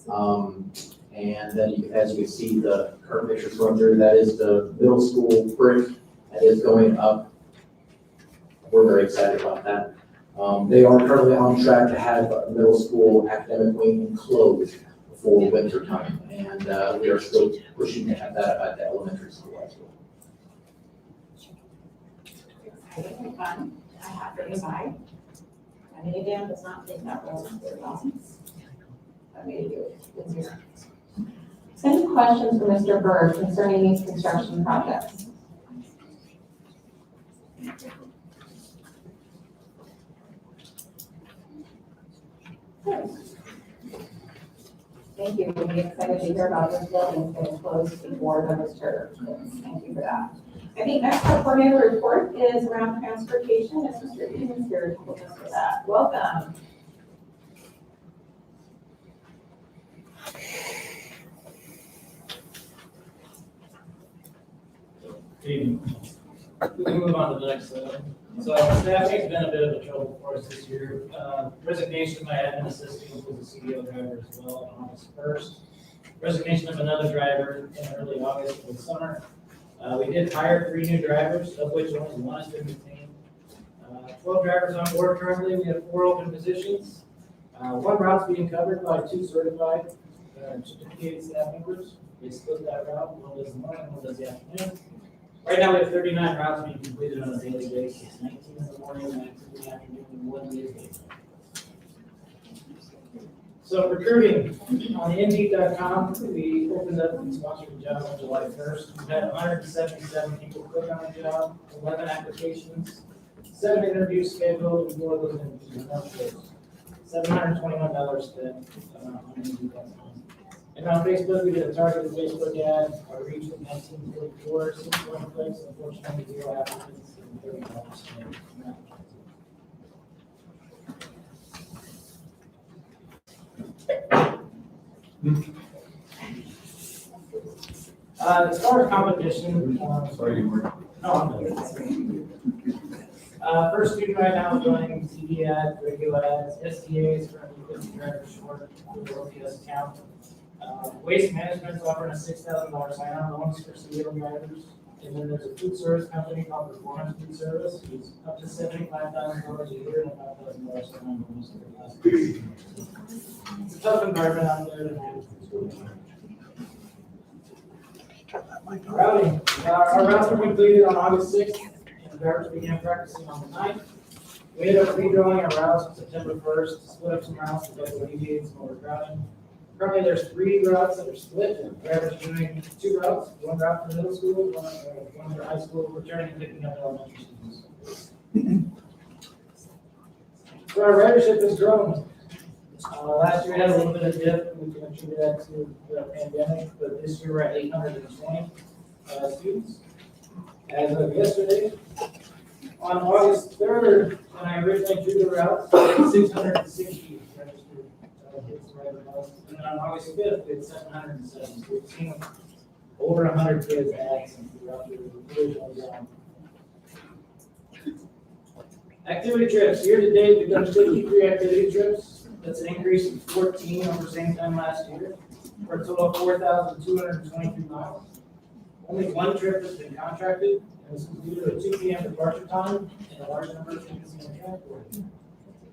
And then as you can see, the current pictures going through, that is the middle school brick that is going up. We're very excited about that. They are currently on track to have a middle school academic wing enclosed for winter time, and we are still pushing to have that at the elementary school as well. Exciting and fun. I have to decide. I mean, again, does not take that role very well. I made it do it. It's here. Any questions for Mr. Berg concerning these construction projects? Thank you. We'll be excited to hear about this building getting closed before the church. Thank you for that. I think next our coordinator report is around transportation. It's Mr. Edens here to help us with that. Welcome. Evening. We can move on to the next slide. So staffing's been a bit of a trouble for us this year. Resignation of my admin assistant, who was a CDL driver as well on August 1st. Resignation of another driver in early August for the summer. We did hire 3 new drivers, of which only one has been retained. 12 drivers on board currently. We have 4 open positions. One route's being covered by 2 certified certificated staff members. They split that route. One does the morning, one does the afternoon. Right now, we have 39 routes being completed on a daily basis, 19 in the morning, 19 in the afternoon, and 1 midday. So recruiting on Indeed.com, we opened up and sponsored the job on July 1st. We had 177 people click on the job, 11 applications, 7 interviews scheduled, and 4 of those interviews. $721 spent on Indeed.com. And on Facebook, we did a targeted Facebook ad. Our reach was 1944, 61 clicks, unfortunately 0 applicants, and $30 spent. As far as competition, Sorry, you were. no, I'm good. First student right now is running TV ads, radio ads, SDAs for any driver short, the OPS account. Waste Management's offering a $6,000 sign-on bonus for CEO drivers. And then there's a food service company called Performance Food Service, who's up to $75,000 a year and a $5,000 sign-on bonus for the last year. It's a tough environment out there to manage. Routing. Our routes were completed on August 6th, and drivers began practicing on the 9th. We ended up redrawing our routes on September 1st, split up some routes to help alleviate some overcrowding. Currently, there's 3 routes that are split, and drivers are doing 2 routes, 1 route for middle school, one for high school, returning and picking up elementary students. So our ridership has grown. Last year we had a little bit of dip, we can attribute that to the pandemic, but this year we're at 820 students. As of yesterday, on August 3rd, when I originally drew the route, 660 registered kids to ride the bus. And then on August 5th, we had 707. So we've seen over 100 kids add since the route was originally done. Activity trips. Year to date, we've done 53 activity trips. That's an increase of 14 over the same time last year, for a total of 4,223 miles. Only 1 trip has been contracted, and this is due to a 2 p.m. departure time and a large number of students in the transport.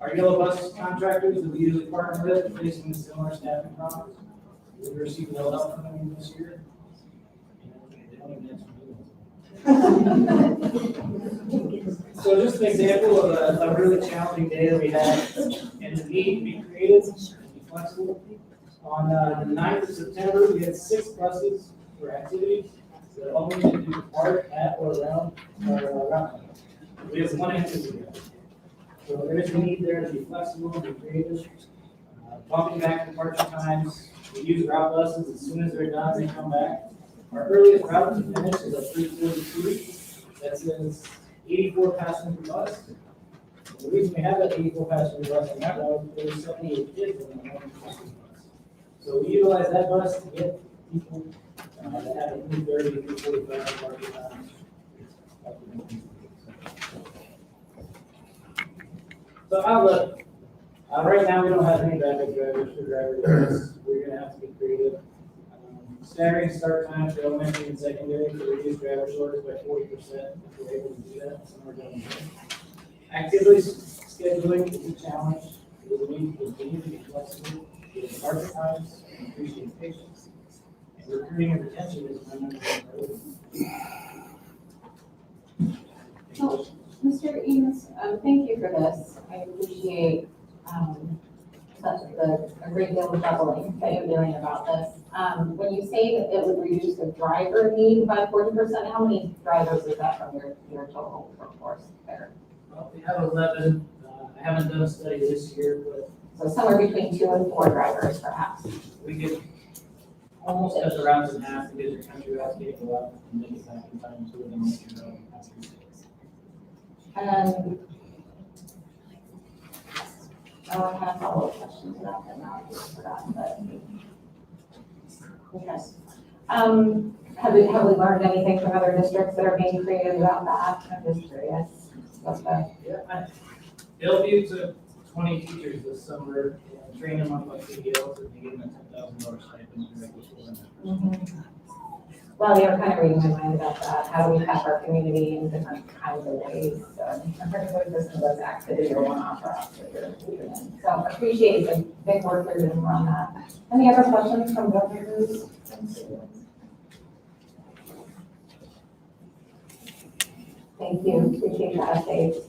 Our yellow bus contractors that we usually partner with are facing similar staffing problems. We've received no help from them this year. They don't even answer emails. So just an example of a really challenging day that we had, and the need to be creative and be flexible. On the 9th of September, we had 6 buses for activities that only need to do part at or around our route. We have 1 activity. So there is a need there to be flexible and be creative. Bumping back departure times. We use route buses as soon as they're done, they come back. Our earliest route to finish is a 342. That says 84 passenger bus. The reason we have that 84 passenger bus on that route is there's 78 kids in that one passenger bus. So we utilize that bus to get people that have a 330 to 345 departure time. So outlook. Right now, we don't have any backup drivers for drivers. We're going to have to be creative. Staggering start times for elementary and secondary to reduce driver shortage by 40% if we're able to do that. Some are done. Activities scheduling is a challenge. We need to continue to be flexible with departure times and appreciate patience. And recruiting and retention is my number 1 priority. Mr. Eames, thank you for this. I appreciate a great deal of juggling that you're doing about this. When you say that it would reduce the driver need by 40%, how many drivers is that from your total workforce there? Well, we have 11. I haven't done a study this year, but So somewhere between 2 and 4 drivers, perhaps. we could almost cut the routes in half to get your country routes to go out and make it back in time to them. And I had a follow-up question to that, but now I just forgot, but. Okay. Have we learned anything from other districts that are being creative about that? I'm just curious. What's the? Yeah, Bellevue took 20 teachers this summer and trained them on like CDLs and they gave them a $10,000 stipend directly for them. Well, you're kind of reading my mind about that. How do we help our community in different kinds of ways? So, I'm particularly just in those activities or one-off or activities. So, appreciate the big work you're doing on that. Any other questions from governors? Thank you. Appreciate that update.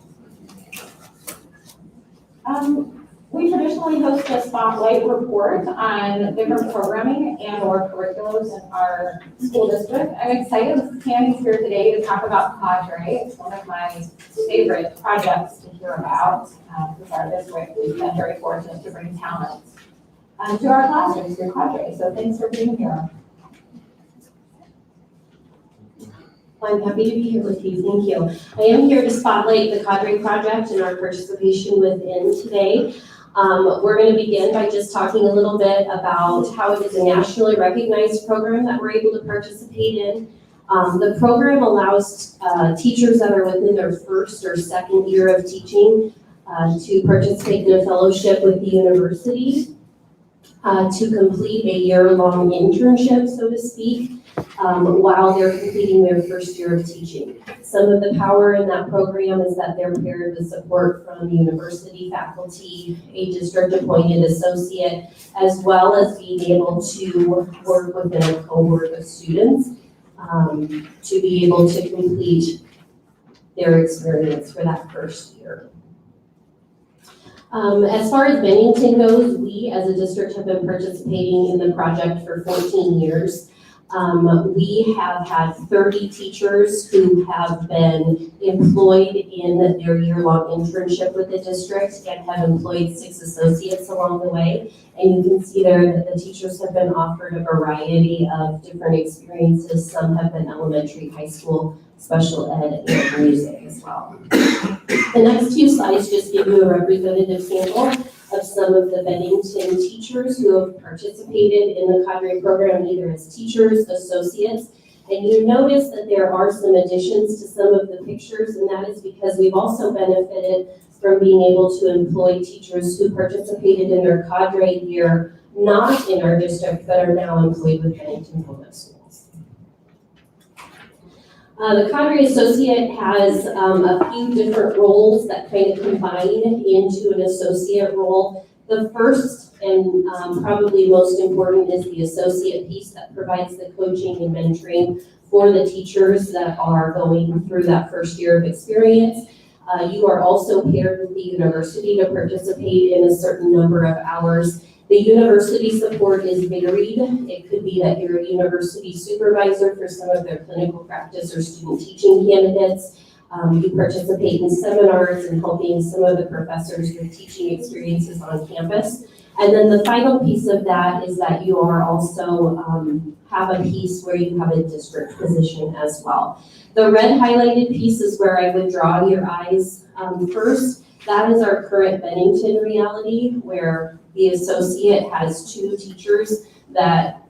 We traditionally host a spotlight report on different programming and or curriculums in our school district. I'm excited Tammy's here today to talk about Cadre. It's one of my favorite projects to hear about. With our district, we've been very fortunate to bring talent to our classrooms through Cadre. So thanks for being here. I'm happy to be here with you, thank you. I am here to spotlight the Cadre project and our participation within today. We're going to begin by just talking a little bit about how it is a nationally recognized program that we're able to participate in. The program allows teachers that are within their first or second year of teaching to participate in a fellowship with the university, to complete a year-long internship, so to speak, while they're completing their first year of teaching. Some of the power in that program is that they're paired with support from university faculty, a district-appointed associate, as well as being able to work within a cohort of students to be able to complete their experience for that first year. As far as Bennington goes, we as a district have been participating in the project for 14 years. We have had 30 teachers who have been employed in their year-long internship with the district and have employed 6 associates along the way. And you can see there that the teachers have been offered a variety of different experiences. Some have been elementary, high school, special ed, and music as well. The next 2 slides just give you a representative sample of some of the Bennington teachers who have participated in the Cadre program, either as teachers, associates, and you notice that there are some additions to some of the pictures, and that is because we've also benefited from being able to employ teachers who participated in their Cadre year, not in our district, but are now employed with Bennington Public Schools. The Cadre Associate has a few different roles that kind of combine into an associate role. The first and probably most important is the associate piece that provides the coaching and mentoring for the teachers that are going through that first year of experience. You are also paired with the university to participate in a certain number of hours. The university support is varied. It could be that you're a university supervisor for some of their clinical practice or student teaching candidates. You participate in seminars and helping some of the professors with teaching experiences on campus. And then the final piece of that is that you are also have a piece where you have a district position as well. The red highlighted piece is where I would draw your eyes first. That is our current Bennington reality, where the associate has 2 teachers that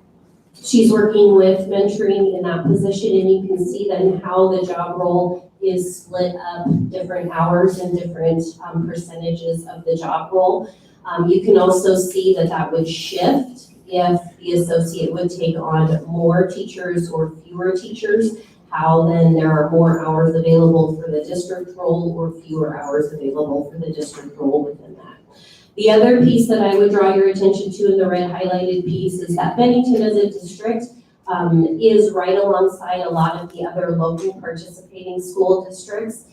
she's working with, mentoring in that position, and you can see then how the job role is split up, different hours and different percentages of the job role. You can also see that that would shift if the associate would take on more teachers or fewer teachers, how then there are more hours available for the district role or fewer hours available for the district role within that. The other piece that I would draw your attention to in the red highlighted piece is that Bennington as a district is right alongside a lot of the other local participating school districts.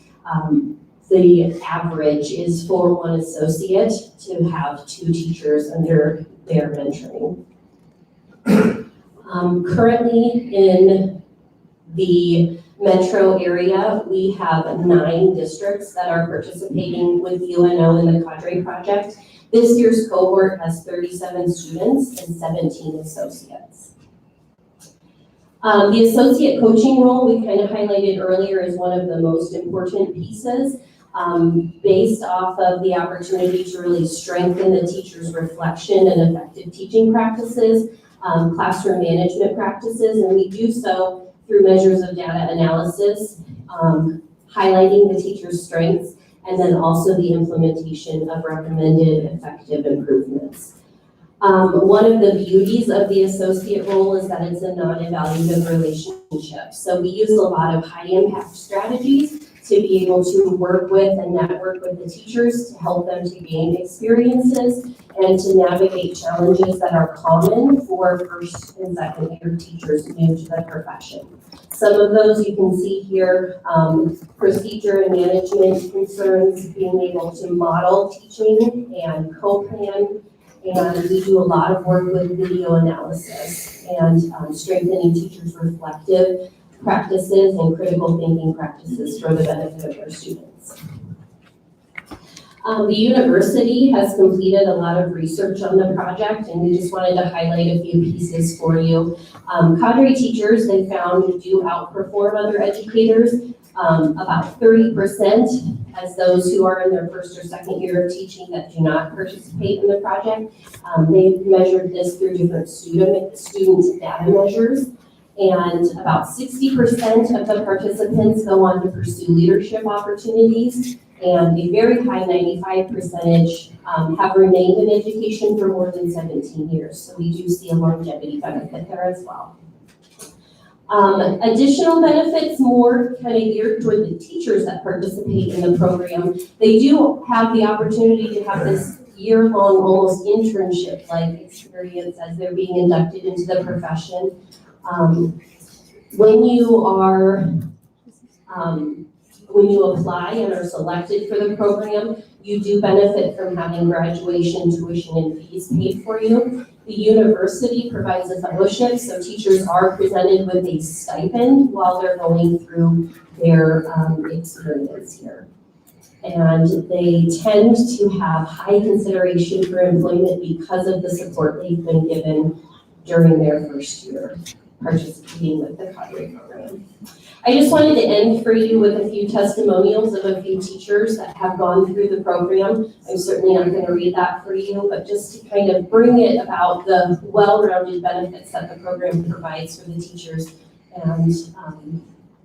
The average is for one associate to have 2 teachers under their mentoring. Currently in the metro area, we have 9 districts that are participating with UNO in the Cadre project. This year's cohort has 37 students and 17 associates. The associate coaching role we kind of highlighted earlier is one of the most important pieces based off of the opportunity to really strengthen the teacher's reflection and effective teaching practices, classroom management practices, and we do so through measures of data analysis, highlighting the teacher's strengths, and then also the implementation of recommended effective improvements. One of the beauties of the associate role is that it's a non-evaluative relationship. So we use a lot of high-impact strategies to be able to work with and network with the teachers to help them to gain experiences and to navigate challenges that are common for first and second year teachers new to the profession. Some of those you can see here, procedure and management concerns, being able to model teaching and co-plan. And we do a lot of work with video analysis and strengthening teachers' reflective practices and critical thinking practices for the benefit of our students. The university has completed a lot of research on the project, and we just wanted to highlight a few pieces for you. Cadre teachers, they found, do outperform other educators, about 30% as those who are in their first or second year of teaching that do not participate in the project. They've measured this through different student data measures. And about 60% of the participants go on to pursue leadership opportunities, and a very high 95% have remained in education for more than 17 years. So we do see a longevity benefit there as well. Additional benefits, more kind of geared toward the teachers that participate in the program. They do have the opportunity to have this year-long, almost internship-like experience as they're being inducted into the profession. When you apply and are selected for the program, you do benefit from having graduation tuition and fees paid for you. The university provides a fellowship, so teachers are presented with a stipend while they're going through their experience here. And they tend to have high consideration for employment because of the support they've been given during their first year participating with the cadre program. I just wanted to end for you with a few testimonials of a few teachers that have gone through the program. I'm certainly not going to read that for you, but just to kind of bring it about the well-rounded benefits that the program provides for the teachers and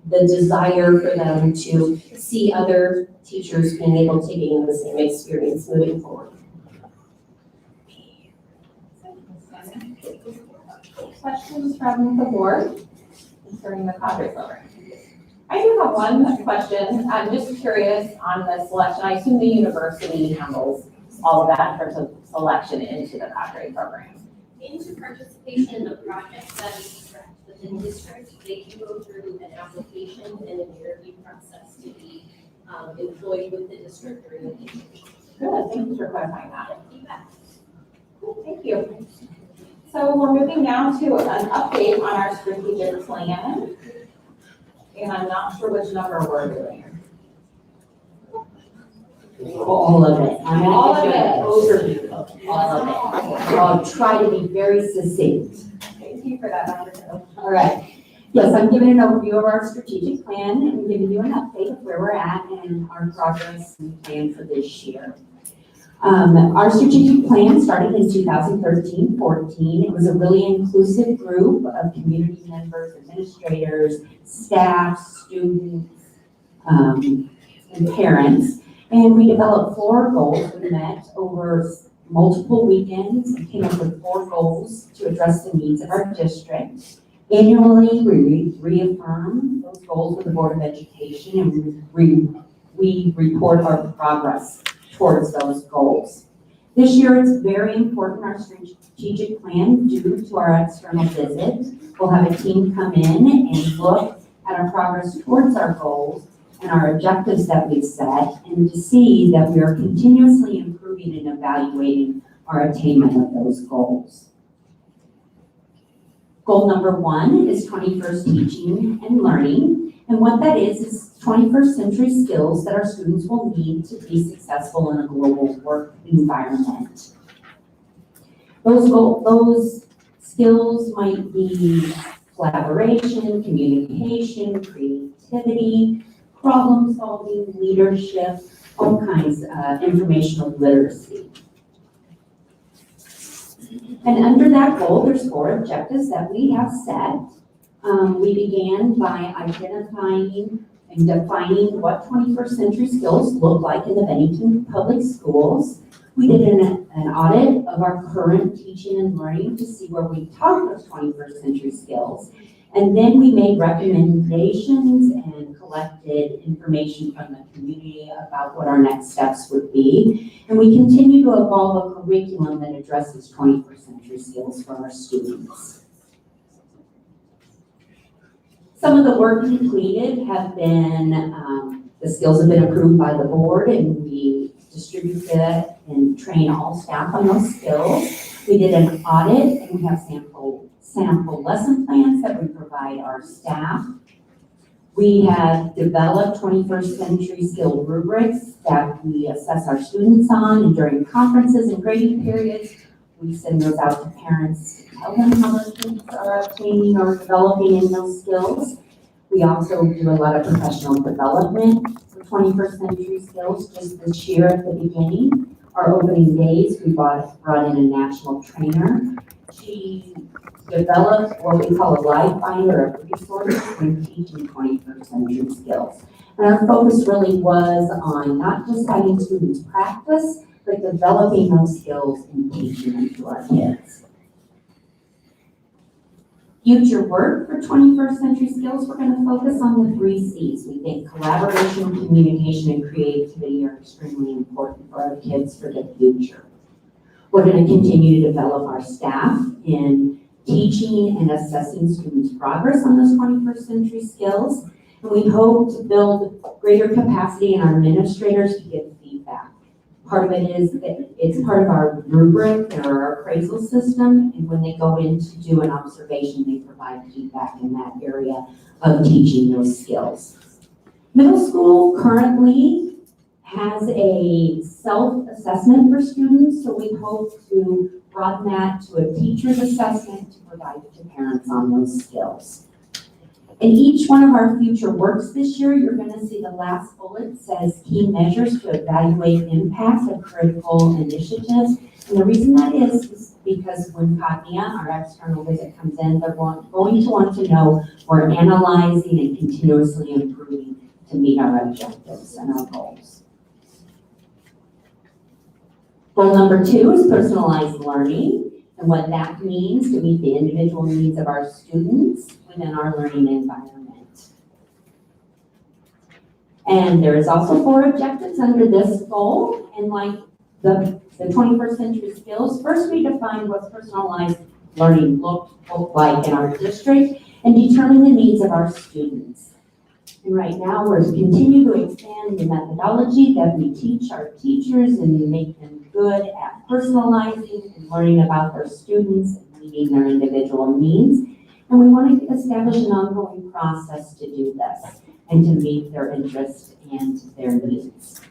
the desire for them to see other teachers being able to gain the same experience moving forward. Questions from the board concerning the cadre program? I do have one question. I'm just curious on the selection. I assume the university handles all of that in terms of selection into the cadre program. Into participation in the project, that is correct. Within districts, they do go through an application and an interview process to be employed with the district during the year. Good, thank you for clarifying that. Thank you. So we're moving now to an update on our strategic plan. And I'm not sure which number we're doing. All of it. I'm All going of to give it. you an overview of all of it. So I'll try to be very succinct. Thank you for that, Dr. Hill. All right. Yes, I'm giving an overview of our strategic plan and giving you an update of where we're at and our progress and plan for this year. Our strategic plan started in 2013-14. It was a really inclusive group of community members, administrators, staff, students, and parents. And we developed 4 goals we met over multiple weekends and came up with 4 goals to address the needs of our district. Annually, we reaffirm those goals with the Board of Education and we report our progress towards those goals. This year, it's very important, our strategic plan, due to our external visit. We'll have a team come in and look at our progress towards our goals and our objectives that we've set, and to see that we are continuously improving and evaluating our attainment of those goals. Goal number 1 is 21st teaching and learning. And what that is 21st century skills that our students will need to be successful in a global work environment. Those skills might be collaboration, communication, creativity, problem solving, leadership, all kinds of informational literacy. And under that goal, there's 4 objectives that we have set. We began by identifying and defining what 21st century skills look like in the Bennington Public Schools. We did an audit of our current teaching and learning to see where we taught those 21st century skills. And then we made recommendations and collected information from the community about what our next steps would be. And we continue to evolve a curriculum that addresses 21st century skills for our students. Some of the work completed have been, the skills have been approved by the board, and we distribute it and train all staff on those skills. We did an audit, and we have sample lesson plans that we provide our staff. We have developed 21st century skill rubrics that we assess our students on, and during conferences and grading periods, we send those out to parents to tell them how their students are obtaining or developing in those skills. We also do a lot of professional development for 21st century skills. Just this year at the beginning, our opening days, we brought in a national trainer. She developed what we call a life finder of resources in teaching 21st century skills. And our focus really was on not just having students practice, but developing those skills and teaching them to our kids. Future work for 21st century skills, we're going to focus on the 3 C's. We think collaboration, communication, and creativity are extremely important for our kids for the future. We're going to continue to develop our staff in teaching and assessing students' progress on those 21st century skills. And we hope to build greater capacity in our administrators to give feedback. Part of it is that it's part of our rubric or our appraisal system, and when they go in to do an observation, they provide feedback in that area of teaching those skills. Middle school currently has a self-assessment for students, so we hope to broaden that to a teacher's assessment to provide to parents on those skills. In each one of our future works this year, you're going to see the last bullet says key measures to evaluate impact of critical initiatives. And the reason that is because when COTNIA, our external visit, comes in, they're going to want to know we're analyzing and continuously improving to meet our objectives and our goals. Goal number 2 is personalized learning, and what that means to meet the individual needs of our students within our learning environment. And there is also 4 objectives under this goal, and like the 21st century skills, first we define what personalized learning look like in our district and determine the needs of our students. And right now we're continuing to expand the methodology that we teach our teachers and make them good at personalizing and learning about their students and meeting their individual needs. And we want to establish an ongoing process to do this and to meet their interests and their needs.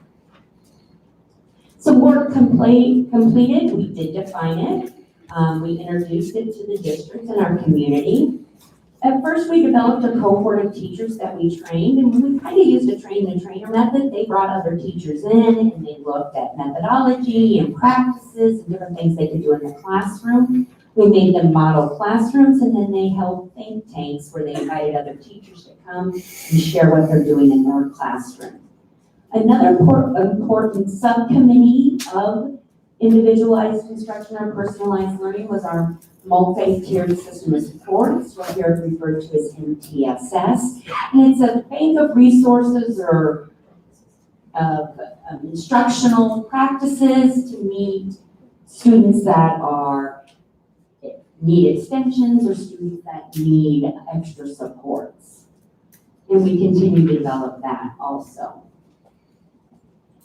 So work completed, we did define it. We introduced it to the district and our community. At first, we developed a cohort of teachers that we trained, and we kind of used a train-the-trainer method. They brought other teachers in, and they looked at methodology and practices and different things they could do in the classroom. We made them model classrooms, and then they held think tanks where they invited other teachers to come and share what they're doing in their classroom. Another important subcommittee of individualized instruction or personalized learning was our multi-tiered system of supports, what here is referred to as MTSS. And it's a bank of resources or of instructional practices to meet students that need extensions or students that need extra supports. And we continue to develop that also.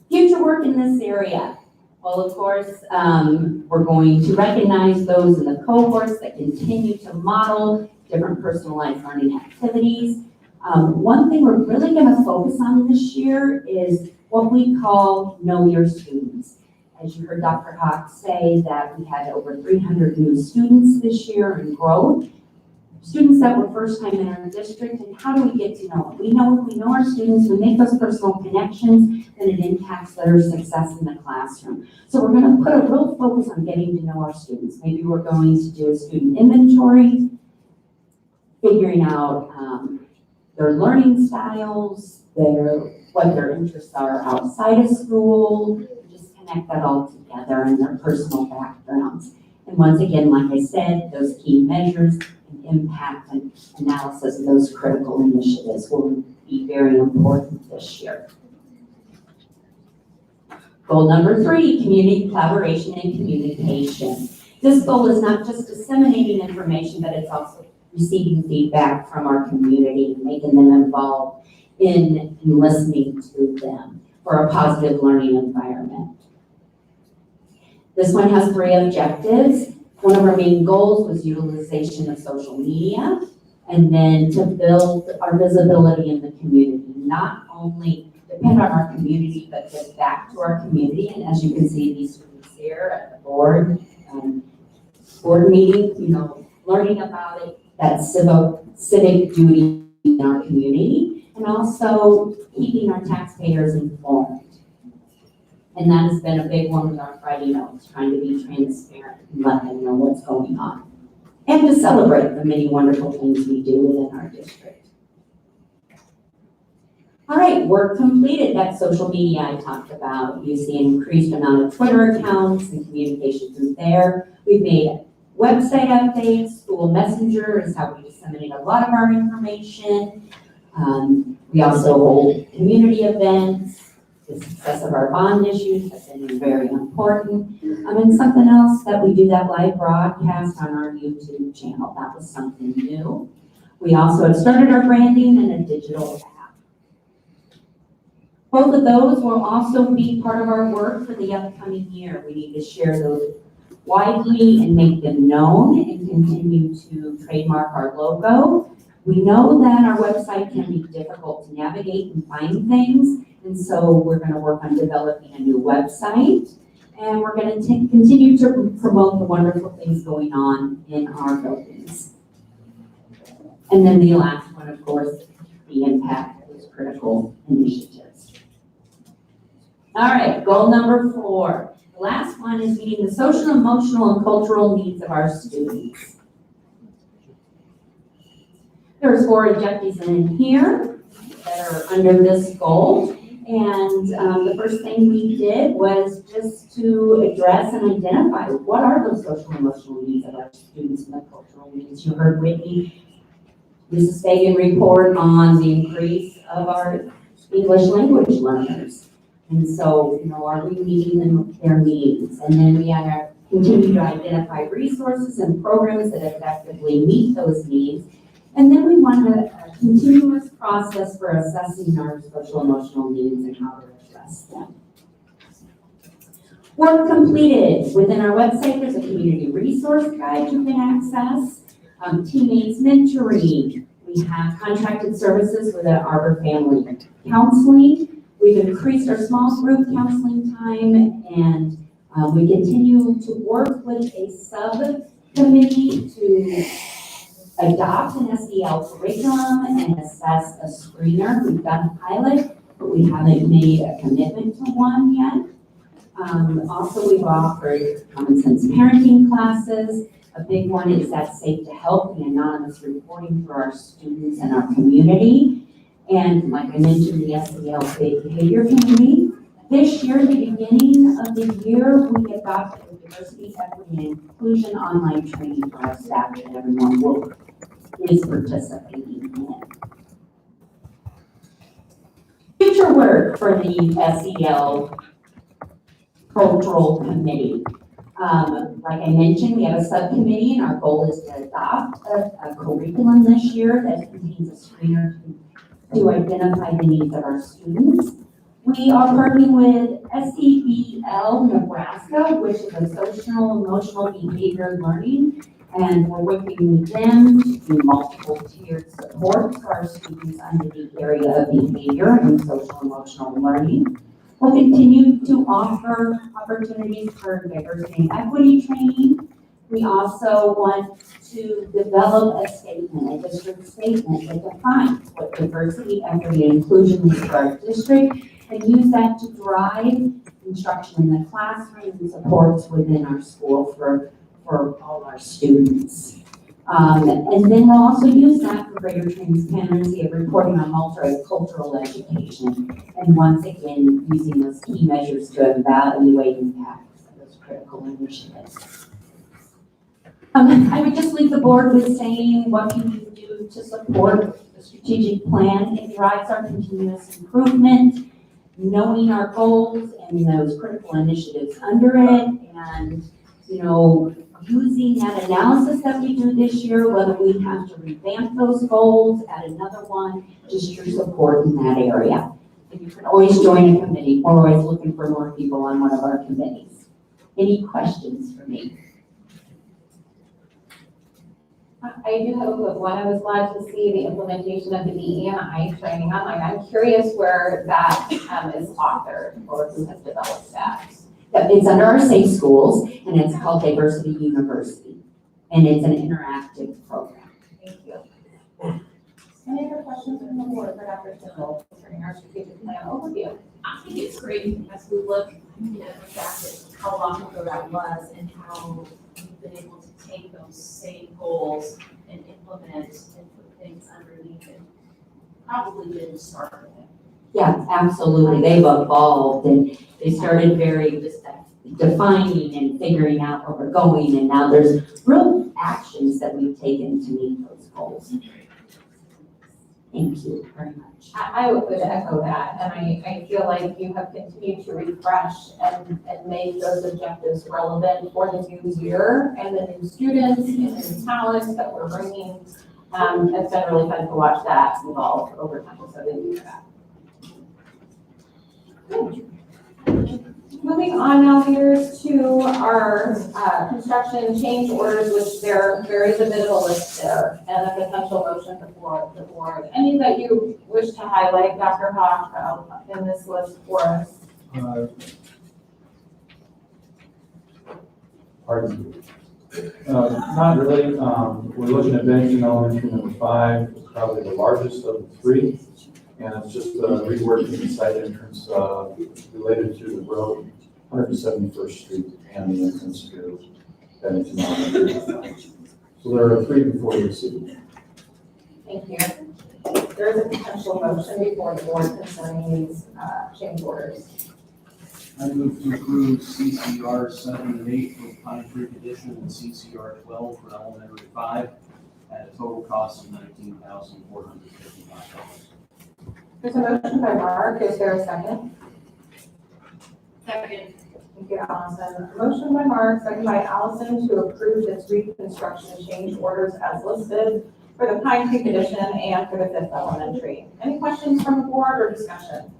Future work in this area. Well, of course, we're going to recognize those in the cohorts that continue to model different personalized learning activities. One thing we're really going to focus on this year is what we call Know Your Students. As you heard Dr. Hawk say that we had over 300 new students this year in growth. Students that were first time in our district, and how do we get to know them? We know our students, we make those personal connections, then it impacts their success in the classroom. So we're going to put a real focus on getting to know our students. Maybe we're going to do a student inventory, figuring out their learning styles, what their interests are outside of school, just kind connect that all together and their personal backgrounds. And once again, like I said, those key measures and impact and analysis of those critical initiatives will be very important this year. Goal number 3, community collaboration and communication. This goal is not just disseminating information, but it's also receiving feedback from our community and making them involved in listening to them for a positive learning environment. This one has 3 objectives. One of our main goals was utilization of social media, and then to build our visibility in the community, not only depend on our community, but give back to our community. And as you can see, these students here at the board meeting, you know, learning about it, that civic duty in our community, and also keeping our taxpayers informed. And that has been a big one with our Friday notes, trying to be transparent and let them know what's going on. And to celebrate the many wonderful things we do within our district. All right, work completed. That social media I talked about. You see an increased amount of Twitter accounts and communication through there. We've made website updates. School Messenger is how we disseminate a lot of our information. We also hold community events. The success of our bond issues has been very important. And something else that we do, that live broadcast on our YouTube channel. That was something new. We also have started our branding and a digital app. Both of those will also be part of our work for the upcoming year. We need to share those widely and make them known and continue to trademark our logo. We know that our website can be difficult to navigate and find things, and so we're going to work on developing a new website, and we're going to continue to promote the wonderful things going on in our buildings. And then the last one, of course, the impact of those critical initiatives. All right, goal number 4. The last one is meeting the social, emotional, and cultural needs of our students. There's 4 objectives in here that are under this goal. And the first thing we did was just to address and identify what are those social and emotional needs of our students and the cultural needs. You heard Whitney, Mrs. Fagan report on the increase of our English language learners. And so, you know, are we meeting them, their needs? And then we continue to identify resources and programs that effectively meet those needs. And then we want a continuous process for assessing our social emotional needs and how to address them. Work completed. Within our website, there's a community resource guide you can access. Teammates mentoring. We have contracted services with the Arbor Family Counseling. We've increased our small group counseling time, and we continue to work with a subcommittee to adopt an SEL curriculum and assess a screener. We've done a pilot, but we haven't made a commitment to one yet. Also, we've offered common sense parenting classes. A big one is that Safe to Help, the anonymous reporting for our students and our community. And like I mentioned, the SEL behavior committee. This year, the beginning of the year, we adopted a diversity, equity, and inclusion online training for our staff that everyone is participating in. Future work for the SEL Cultural Committee. Like I mentioned, we have a subcommittee, and our goal is to adopt a curriculum this year that contains a screener to identify the needs of our students. We are partnering with SEBL Nebraska, which is a social emotional behavior learning, and we're working with them to do multiple tiered support for our students under the area of behavior and social emotional learning. We'll continue to offer opportunities for diversity and equity training. We also want to develop a statement, a district statement that defines what diversity, equity, and inclusion means for our district, and use that to drive instruction in the classroom and supports within our school for all our students. And then we'll also use that for greater transparency of reporting on multicultural education. And once again, using those key measures to evaluate impacts of those critical initiatives. I would just leave the board with saying, what can you do to support the strategic plan? It drives our continuous improvement, knowing our goals and those critical initiatives under it, and, you know, using that analysis that we do this year, whether we have to revamp those goals, add another one, just your support in that area. And you can always join a committee. We're always looking for more people on one of our committees. Any questions for me? I do have a quick one. I was glad to see the implementation of the DE&I training online. I'm curious where that is authored or who has developed that. It's under our Safe Schools, and it's called Diversity University, and it's an interactive program. Thank you. Any other questions from the board for Dr. Sindel concerning our strategic plan overview? I think it's great as we look, at the fact that how long ago that was and how we've been able to take those same goals and implement and put things underneath it. Probably didn't start with it. Yeah, absolutely. They've evolved, and they started very just defining and figuring out where we're going, and now there's real actions that we've taken to meet those goals. Thank you very much. I would echo that, and I feel like you have continued to refresh and make those objectives relevant for the new year and the new students and the new talents that we're bringing. It's been really fun to watch that evolve over time, so thank you for that. Good. Moving on now, leaders, to our construction change orders, which there is a bit of a list there and a potential motion before the board. Any that you wish to highlight, Dr. Hawk, in this list for us? Pardon me. Not really. We're looking at Bennington Elementary number 5, it's probably the largest of the 3. And it's just reworking the site entrance related to the road, 171st Street and the entrance to Bennington Elementary. So there are 3 before you see. Thank you. There is a potential motion before the board concerning these change orders. I move to approve CCR 7 and 8 for Pine Creek Edition and CCR 12 for Elementary 5 at a total cost of $19,455. There's a motion by Mark. Is there a second? Second. Thank you, Allison. A motion by Mark, second by Allison to approve this reconstruction change orders as listed for the Pine Creek Edition and for the 5th Elementary. Any questions from the board or discussion?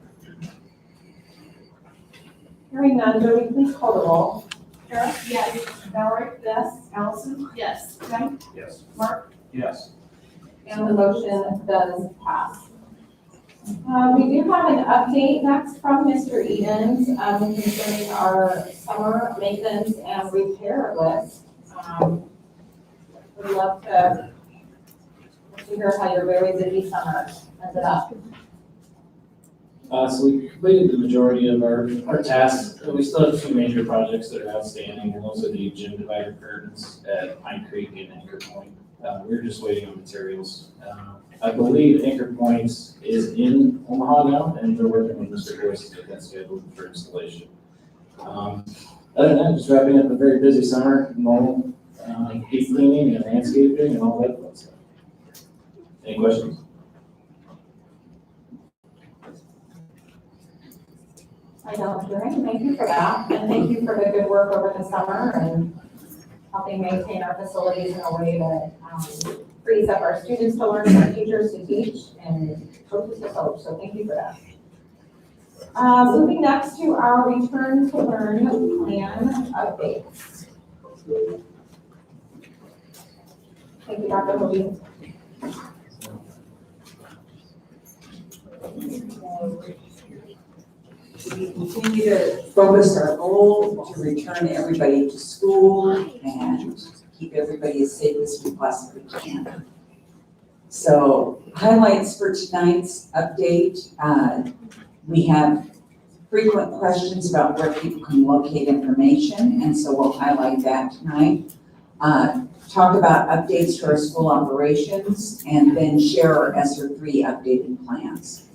Hearing none, Jody, please call the roll. Kara? Yes. Valerie? Yes. Allison? Yes. Tim? Yes. Mark? Yes. And the motion does pass. We do have an update next from Mr. Edens concerning our summer maintenance and repair list. We'd love to hear how your very busy summer ended up. So we completed the majority of our tasks. We still have 2 major projects that are outstanding, and those are the gym divider curtains at Pine Creek and Anchor Point. We're just waiting on materials. I believe Anchor Point is in Omaha now, and they're working with Mr. Boyce to get that scheduled for installation. Other than that, just wrapping up a very busy summer, normal deep cleaning and landscaping and all that fun stuff. Any questions? I don't hear any. Thank you for that, and thank you for the good work over the summer and helping maintain our facilities in a way that frees up our students to learn, our teachers to teach, and coaches to coach. So thank you for that. Moving next to our return to learn plan updates. Thank you, Dr. Hogan. We continue to focus our goal to return everybody to school and keep everybody as safe as we possibly can. So highlights for tonight's update. We have frequent questions about where people can locate information, and so we'll highlight that tonight. talk about updates to our school operations, and then share our ESSER 3 updated plans.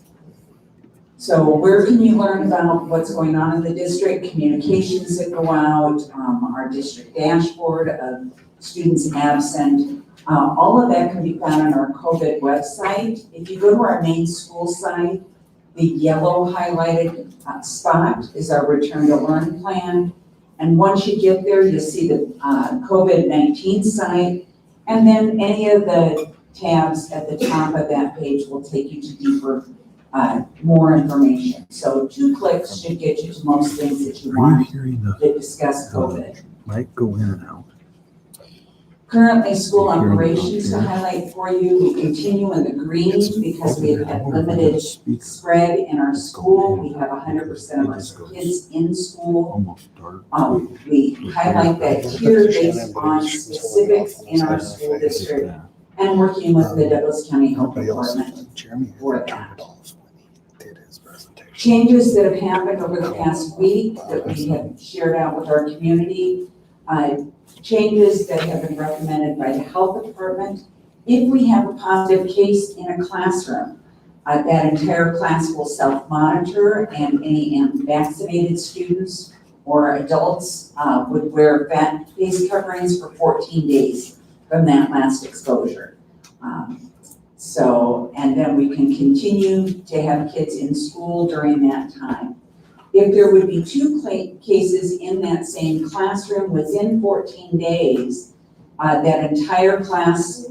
So where can you learn about what's going on in the district, communications that go out, our district dashboard of students absent. All of that can be found on our COVID website. If you go to our main school site, the yellow highlighted spot is our return to learn plan. And once you get there, you'll see the COVID-19 site. And then any of the tabs at the top of that page will take you to deeper, more information. So 2 clicks should get you to most things that you want that discuss COVID. Might go in and out. Currently, school operations to highlight for you, we continue in the green because we have had limited spread in our school. We have 100% of our kids in school. We highlight that here based on specifics in our school district and working with the Douglas County Health Department for that. Changes that have happened over the past week that we have shared out with our community, changes that have been recommended by the health department. If we have a positive case in a classroom, that entire class will self-monitor, and any unvaccinated students or adults would wear face coverings for 14 days from that last exposure. And then we can continue to have kids in school during that time. If there would be 2 cases in that same classroom within 14 days, that entire class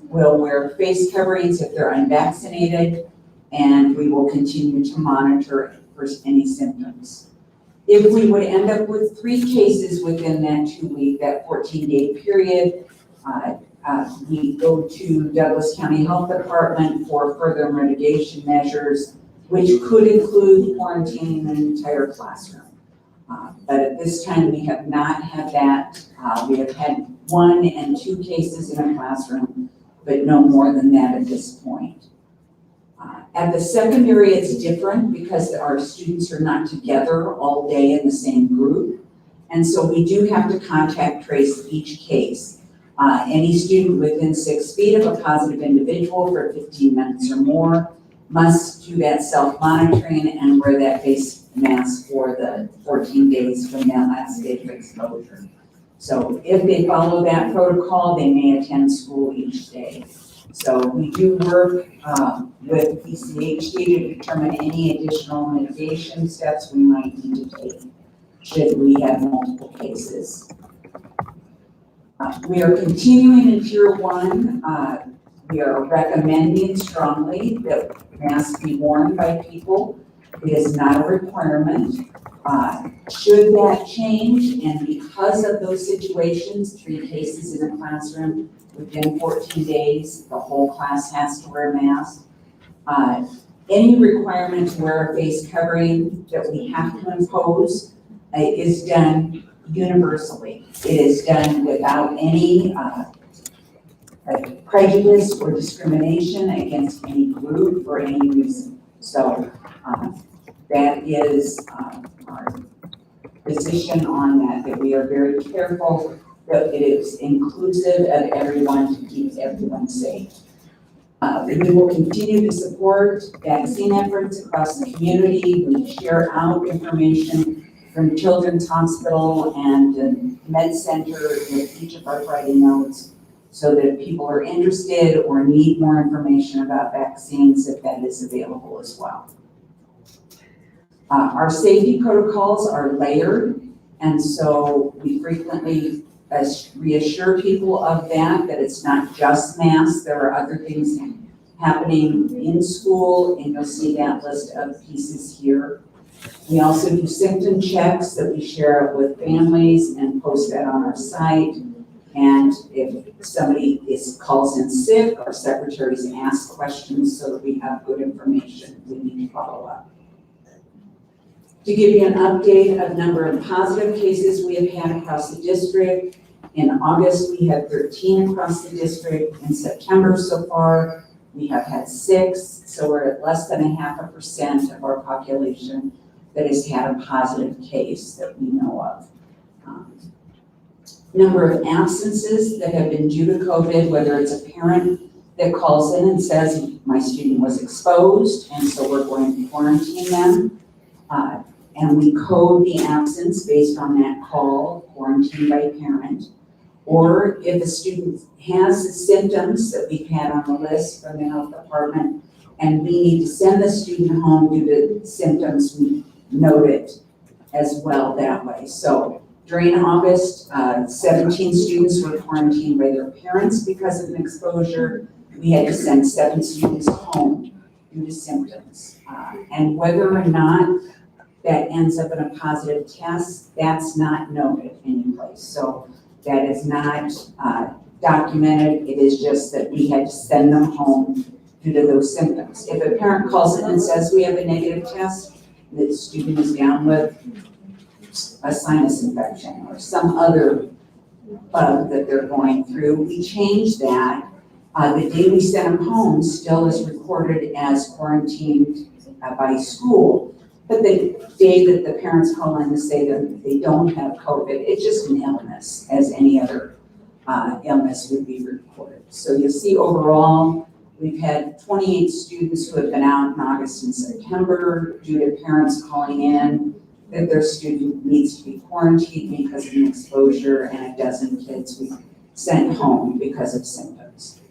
will wear face coverings if they're unvaccinated, and we will continue to monitor for any symptoms. If we would end up with 3 cases within that 2-week, that 14-day period, we go to Douglas County Health Department for further mitigation measures, which could include quarantining an entire classroom. But at this time, we have not had that. We have had 1 and 2 cases in a classroom, but no more than that at this point. At the secondary, it's different because our students are not together all day in the same group. And so we do have to contact trace each case. Any student within 6 feet of a positive individual for 15 minutes or more must do that self-monitoring and wear that face mask for the 14 days from that last day of exposure. So if they follow that protocol, they may attend school each day. So we do work with PCHD to determine any additional mitigation steps we might need to take should we have multiple cases. We are continuing in Tier 1. We are recommending strongly that masks be worn by people. It is not a requirement. Should that change, and because of those situations, 3 cases in a classroom within 14 days, the whole class has to wear a mask. Any requirement to wear a face covering that we have to impose is done universally. It is done without any prejudice or discrimination against any group for any reason. So that is our position on that we are very careful that it is inclusive of everyone to keep everyone safe. We will continue to support vaccine efforts across the community. We share out information from Children's Hospital and the Med Center with each of our Friday notes so that if people are interested or need more information about vaccines, if that is available as well. Our safety protocols are layered, and so we frequently reassure people of that it's not just masks. There are other things happening in school, and you'll see that list of pieces here. We also do symptom checks that we share with families and post that on our site. And if somebody calls in sick, our secretaries ask questions so that we have good information. We need to follow up. To give you an update of number of positive cases we have had across the district, in August we had 13 across the district. In September so far, we have had 6, so we're at less than 0.5% of our population that has had a positive case that we know of. number of absences that have been due to COVID, whether it's a parent that calls in and says, my student was exposed, and so we're going to quarantine them. And we code the absence based on that call, quarantined by parent. Or if a student has the symptoms that we've had on the list from the health department, and we need to send the student home due to symptoms, we note it as well that way. So during August, 17 students were quarantined by their parents because of an exposure. We had to send 7 students home due to symptoms. And whether or not that ends up in a positive test, that's not noted anyplace. So that is not documented. It is just that we had to send them home due to those symptoms. If a parent calls in and says we have a negative test, the student is down with a sinus infection or some other bug that they're going through, we change that. The day we send them home still is recorded as quarantined by school. But the day that the parents call in to say that they don't have COVID, it's just an illness, as any other illness would be reported. So you'll see overall, we've had 28 students who have been out in August and September due to parents calling in that their student needs to be quarantined because of an exposure, and a dozen kids we sent home because of symptoms.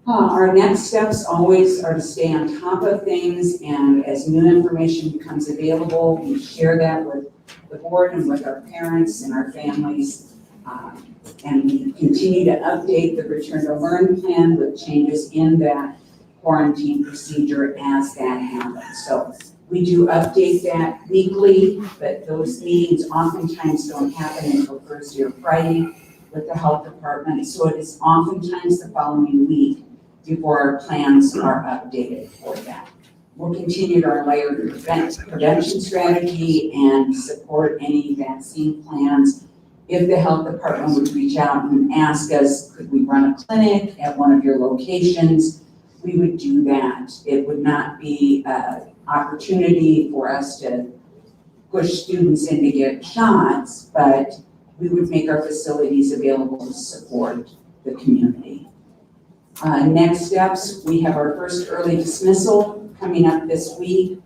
Our next steps always are to stay on top of things, and as new information becomes available, we share that with the board and with our parents and our families. And we continue to update the return to learn plan with changes in that quarantine procedure as that happens. So we do update that weekly, but those meetings oftentimes don't happen until Thursday or Friday with the health department. So it is oftentimes the following week before our plans are updated for that. We'll continue our layered prevention strategy and support any vaccine plans. If the health department would reach out and ask us, could we run a clinic at one of your locations, we would do that. It would not be an opportunity for us to push students in to get shots, but we would make our facilities available to support the community. Next steps, we have our first early dismissal coming up this week.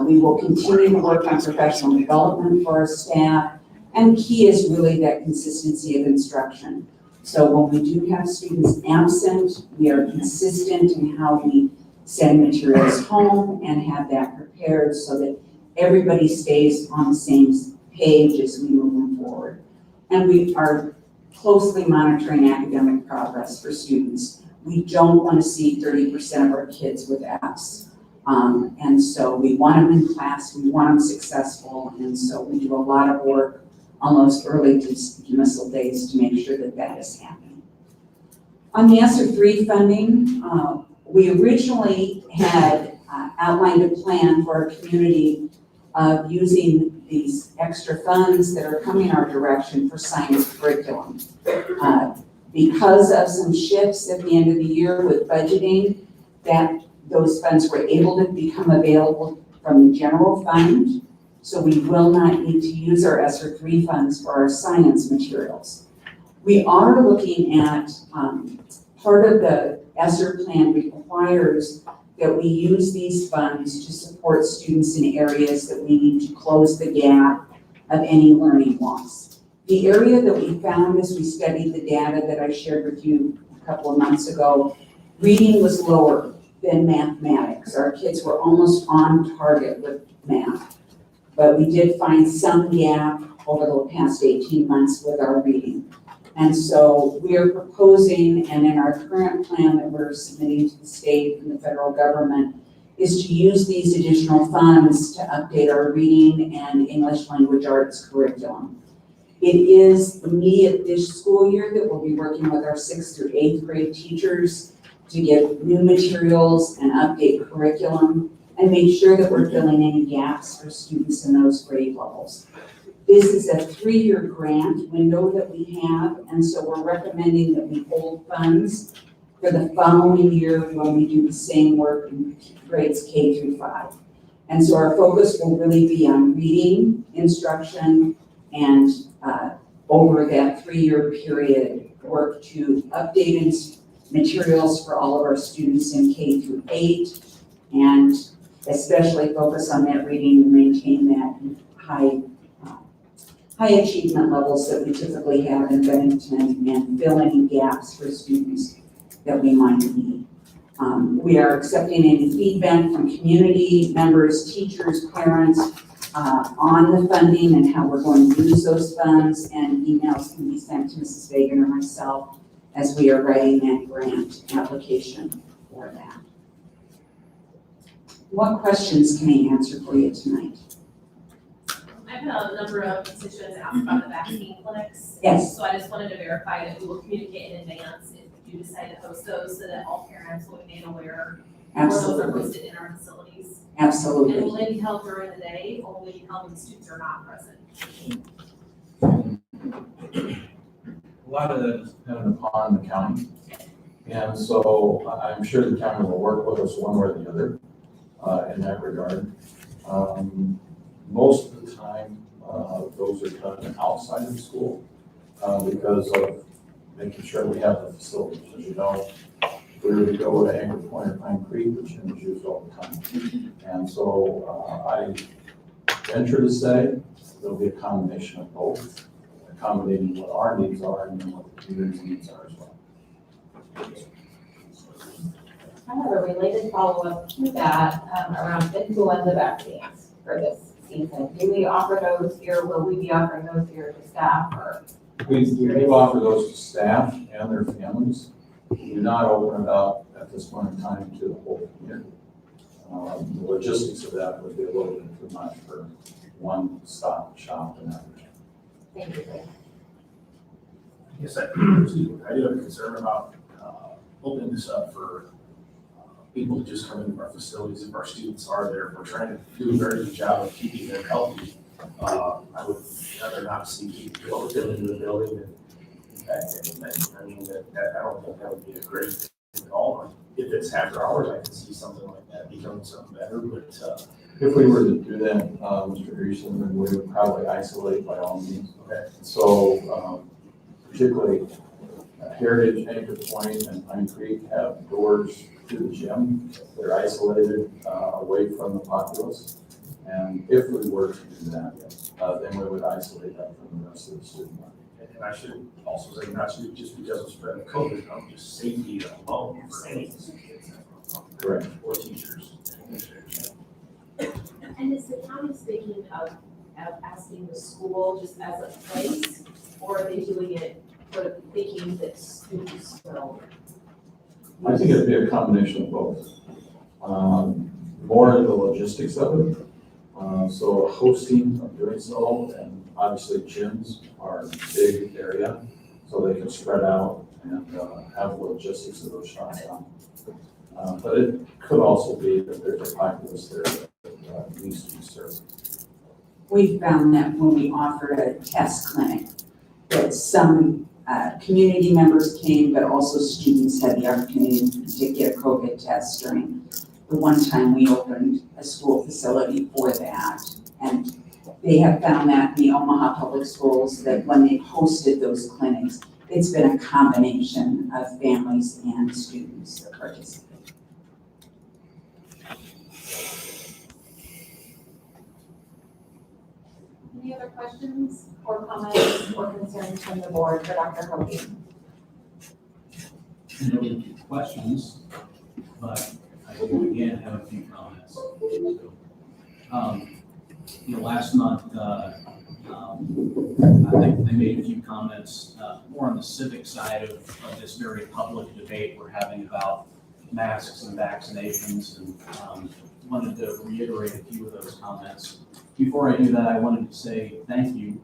We will continue to work on professional development for our staff, and key is really that consistency of instruction. So when we do have students absent, we are consistent in how we send materials home and have that prepared so that everybody stays on the same page as we move forward. And we are closely monitoring academic progress for students. We don't want to see 30% of our kids with Fs. And so we want them in class, we want them successful, and so we do a lot of work on those early dismissal days to make sure that that is happening. On the ESSER 3 funding, we originally had outlined a plan for our community of using these extra funds that are coming our direction for science curriculum. Because of some shifts at the end of the year with budgeting, that those funds were able to become available from the general fund. So we will not need to use our ESSER 3 funds for our science materials. We are looking at, part of the ESSER plan requires that we use these funds to support students in areas that we need to close the gap of any learning loss. The area that we found as we studied the data that I shared with you a couple of months ago, reading was lower than mathematics. Our kids were almost on target with math, but we did find some gap over the past 18 months with our reading. And so we are proposing, and in our current plan that we're submitting to the state and the federal government, is to use these additional funds to update our reading and English language arts curriculum. It is immediate this school year that we'll be working with our 6th through 8th grade teachers to get new materials and update curriculum and make sure that we're filling any gaps for students in those grade levels. This is a 3-year grant window that we have, and so we're recommending that we hold funds for the following year when we do the same work in grades K through 5. And so our focus will really be on reading, instruction, and over that 3-year period, work to update materials for all of our students in K through 8, and especially focus on that reading and maintain that high achievement levels that we typically have in Bennington, and fill any gaps for students that we might need. We are accepting any feedback from community members, teachers, parents on the funding and how we're going to use those funds, and emails can be sent to Mrs. Fagan or myself as we are writing that grant application for that. What questions can I answer for you tonight? I've had a number of constituents ask about the vaccine clinics. Yes. So I just wanted to verify that we will communicate in advance if you decide to host those, so that all parents will be made aware where those are Absolutely. listed in our facilities. Absolutely. And will they be held during the day, or will they be held when students are not present? A lot of that is dependent upon the county. And so I'm sure the county will work with us one way or the other in that regard. Most of the time, those are done outside of school because of making sure we have the facilities. As you know, if we were to go to Anchor Point or Pine Creek, the gym is used all the time. And so I venture to say there'll be a combination of both, accommodating what our needs are and then what the community's needs are as well. I have a related follow-up to that around influenza vaccines for this season. Do we offer those here? Will we be offering those here to staff or? We do offer those to staff and their families. We do not open it up at this point in time to the whole community. The logistics of that would be a little bit too much for one stop shop and that. Thank you. Yes, I do have a concern about opening this up for people to just come into our facilities. If our students are there, if we're trying to do a very good job of keeping them healthy. I would rather not see people go into the building and impact anything. I mean, I don't think that would be a great thing at all. If it's after hours, I can see something like that becoming something better, but If we were to do that, Mr. Greason, then we would probably isolate by all means. okay. So particularly Heritage, Anchor Point, and Pine Creek have doors to the gym. They're isolated away from the populace. And if we were to do that, then we would isolate that from the rest of the student body. And I should also say, not just because of spreading COVID, just safety alone for any kids. Correct. Or teachers. And is the county thinking of asking the school just as a place, or are they doing it for thinking that students will? I think it'd be a combination of both. More of the logistics of it. So hosting of doing so, and obviously gyms are a big area, so they can spread out and have the logistics of those shots on. But it could also be that there's a populace there that needs to be served. We found that when we offered a test clinic, that some community members came, but also students had the opportunity to get a COVID test during the one time we opened a school facility for that. And they have found that in the Omaha Public Schools, that when they've hosted those clinics, it's been a combination of families and students that participate. Any other questions or comments or concerns from the board for Dr. Hogan? No questions, but I do again have a few comments. So, last month, I think they made a few comments more on the civic side of this very public debate we're having about masks and vaccinations, and wanted to reiterate a few of those comments. Before I do that, I wanted to say thank you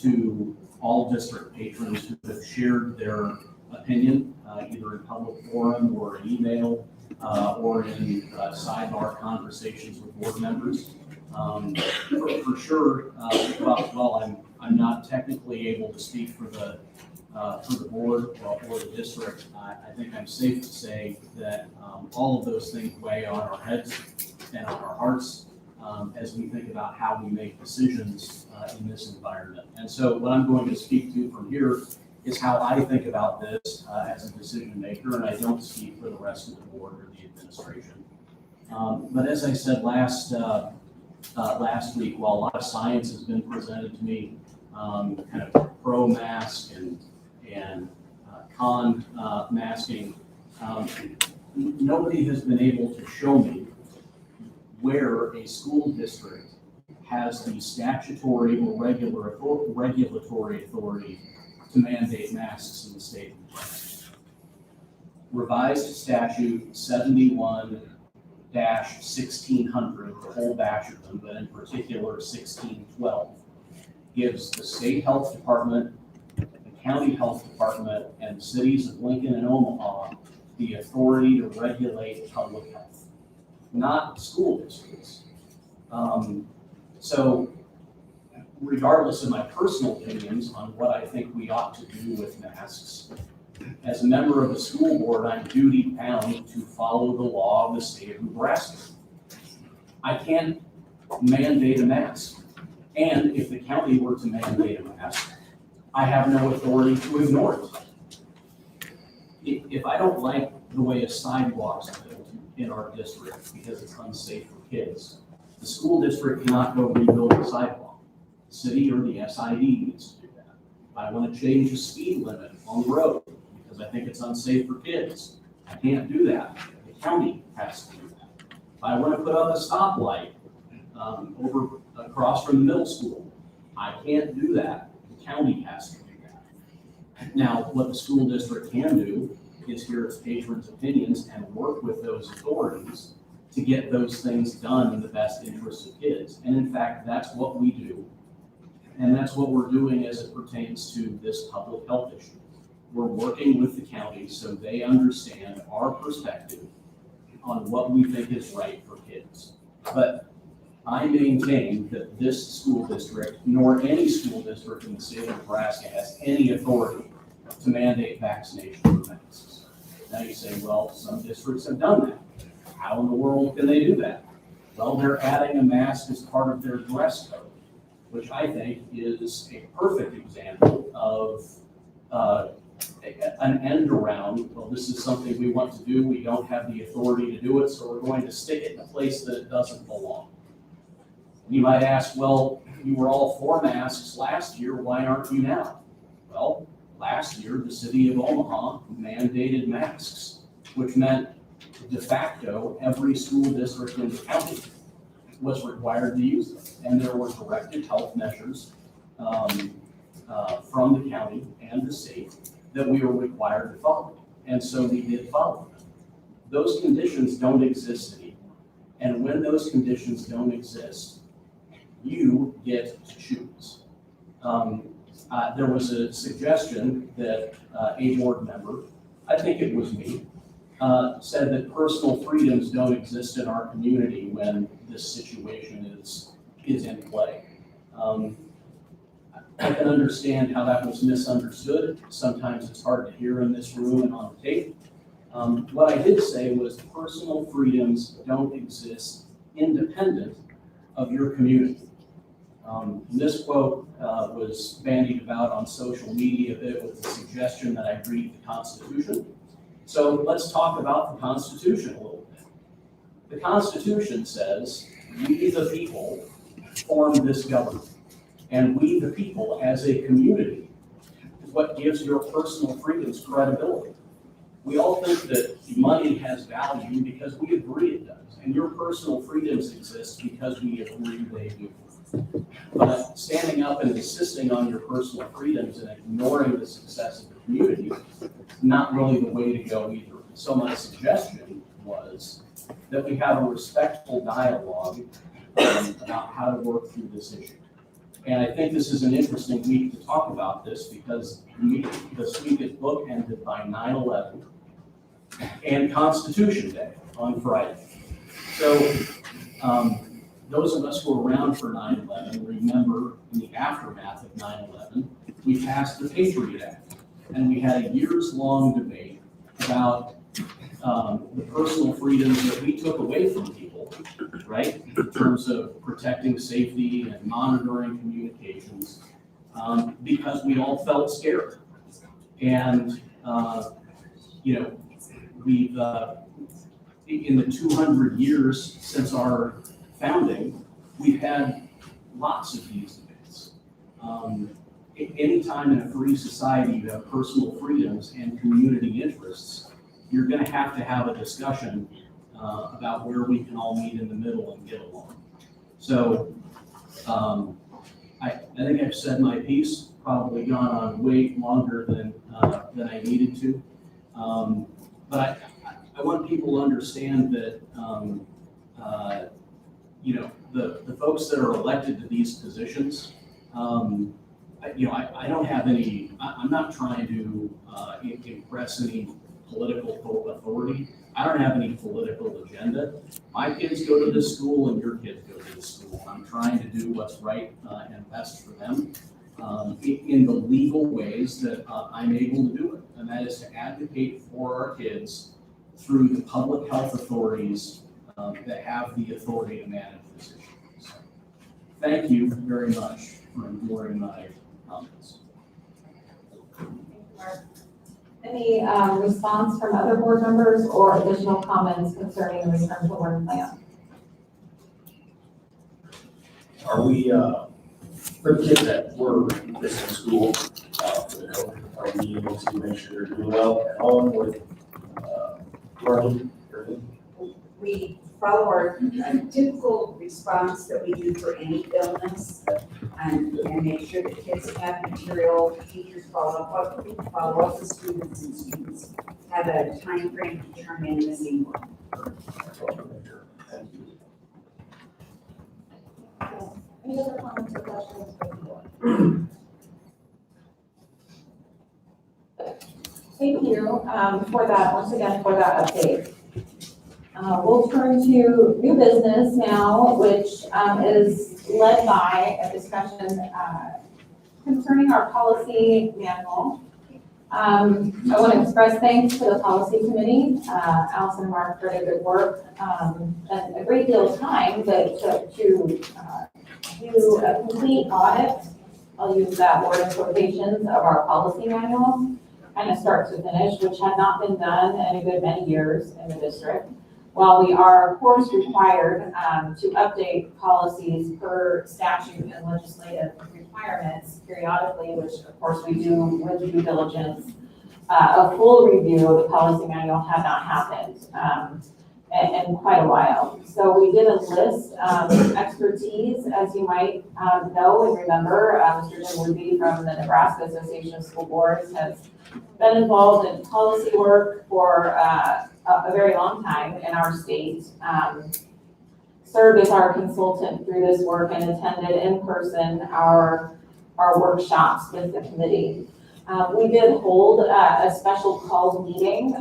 to all district patrons who have shared their opinion, either in public forum or in email, or in sidebar conversations with board members. For sure, I'm not technically able to speak for the board or the district. I think I'm safe to say that all of those things weigh on our heads and on our hearts. as we think about how we make decisions in this environment. And so what I'm going to speak to from here is how I think about this as a decision maker, and I don't speak for the rest of the board or the administration. But as I said last week, while a lot of science has been presented to me, kind of pro-mask and con masking, nobody has been able to show me where a school district has the statutory or regulatory authority to mandate masks in the state. Revised statute 71-1600, the whole batch of them, but in particular 1612, gives the state health department, the county health department, and the cities of Lincoln and Omaha the authority to regulate public health, not school districts. So regardless of my personal opinions on what I think we ought to do with masks, as a member of the school board, I'm duty bound to follow the law of the state of Nebraska. I can't mandate a mask. And if the county were to mandate a mask, I have no authority to ignore it. If I don't like the way a sidewalk's built in our district because it's unsafe for kids, the school district cannot go rebuild the sidewalk. The city or the SID needs to do that. If I want to change the speed limit on the road because I think it's unsafe for kids, I can't do that. The county has to do that. If I want to put up a stoplight across from the middle school, I can't do that. The county has to do that. Now, what the school district can do is hear its patrons' opinions and work with those authorities to get those things done in the best interest of kids. And in fact, that's what we do. And that's what we're doing as it pertains to this public health issue. We're working with the county so they understand our perspective on what we think is right for kids. But I maintain that this school district, nor any school district in the state of Nebraska, has any authority to mandate vaccination for masks. Now you say, well, some districts have done that. How in the world can they do that? Well, they're adding a mask as part of their dress code, which I think is a perfect example of an end around, well, this is something we want to do, we don't have the authority to do it, so we're going to stick it in a place that it doesn't belong. You might ask, well, you were all for masks last year, why aren't you now? Well, last year, the city of Omaha mandated masks, which meant de facto every school district in the county was required to use them. And there were directed health measures from the county and the state that we were required to follow. And so we did follow them. Those conditions don't exist anymore. And when those conditions don't exist, you get to choose. There was a suggestion that a board member, I think it was me, said that personal freedoms don't exist in our community when this situation is in play. I can understand how that was misunderstood. Sometimes it's hard to hear in this room and on tape. What I did say was personal freedoms don't exist independent of your community. This quote was bandied about on social media a bit with the suggestion that I read the Constitution. So let's talk about the Constitution a little bit. The Constitution says, we the people form this government. And we the people as a community is what gives your personal freedoms credibility. We all think that money has value because we agree it does. And your personal freedoms exist because we agree they do. But standing up and insisting on your personal freedoms and ignoring the success of the community is not really the way to go either. So my suggestion was that we have a respectful dialogue about how to work through this issue. And I think this is an interesting week to talk about this because this week is bookended by 9/11 and Constitution Day on Friday. So those of us who were around for 9/11 remember in the aftermath of 9/11, we passed the Patriot Act. And we had a years-long debate about the personal freedoms that we took away from people, right? In terms of protecting safety and monitoring communications, because we all felt scared. And, you know, we've, in the 200 years since our founding, we've had lots of these debates. Anytime in a free society you have personal freedoms and community interests, you're going to have a discussion about where we can all meet in the middle and get along. So I think I've said my piece, probably gone on way longer than I needed to. But I want people to understand that, you know, the folks that are elected to these positions, you know, I don't have any, I'm not trying to impress any political authority. I don't have any political agenda. My kids go to this school and your kids go to this school. I'm trying to do what's right and best for them in the legal ways that I'm able to do it. And that is to advocate for our kids through the public health authorities that have the authority to manage this issue. So, thank you very much for ignoring my comments. Any response from other board members or additional comments concerning the return to learn plan? Are we, for the kids that were missing school, for the COVID, are we able to make sure they're doing well at home with, learning, everything? We follow our typical response that we do for any illness and make sure that kids have material, teachers follow up with students, and students have a time frame to turn in missing work. Thank you. Any other comments or questions for the board? Thank you for that, once again, for that update. We'll turn to new business now, which is led by a discussion concerning our policy manual. I want to express thanks to the policy committee. Allison and Mark did a good work and a great deal of time to do a complete audit. I'll use that word in quotations of our policy manual, kind of start to finish, which had not been done in a good many years in the district. While we are, of course, required to update policies per statute and legislative requirements periodically, which of course we do with due diligence, a full review of the policy manual had not happened in quite a while. So we did a list of expertise, as you might know and remember. Mr. Jim Luby from the Nebraska Association of School Boards has been involved in policy work for a very long time in our state, served as our consultant through this work and attended in person our workshops with the committee. We did hold a special called meeting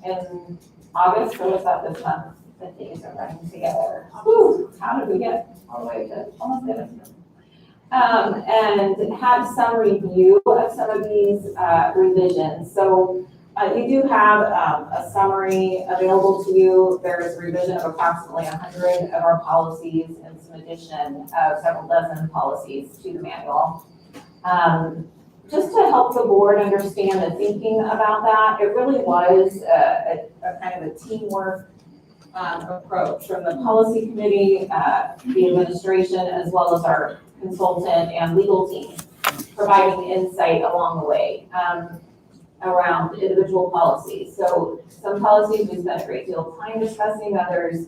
in August, or was that this month? The days are running together. Whew, how did we get all the way to almost the end? And had some review of some of these revisions. So you do have a summary available to you. There's a revision of approximately 100 of our policies and some addition of several dozen policies to the manual. Just to help the board understand the thinking about that, it really was a kind of a teamwork approach from the policy committee, the administration, as well as our consultant and legal team, providing insight along the way around individual policies. So some policies we spent a great deal of time discussing, others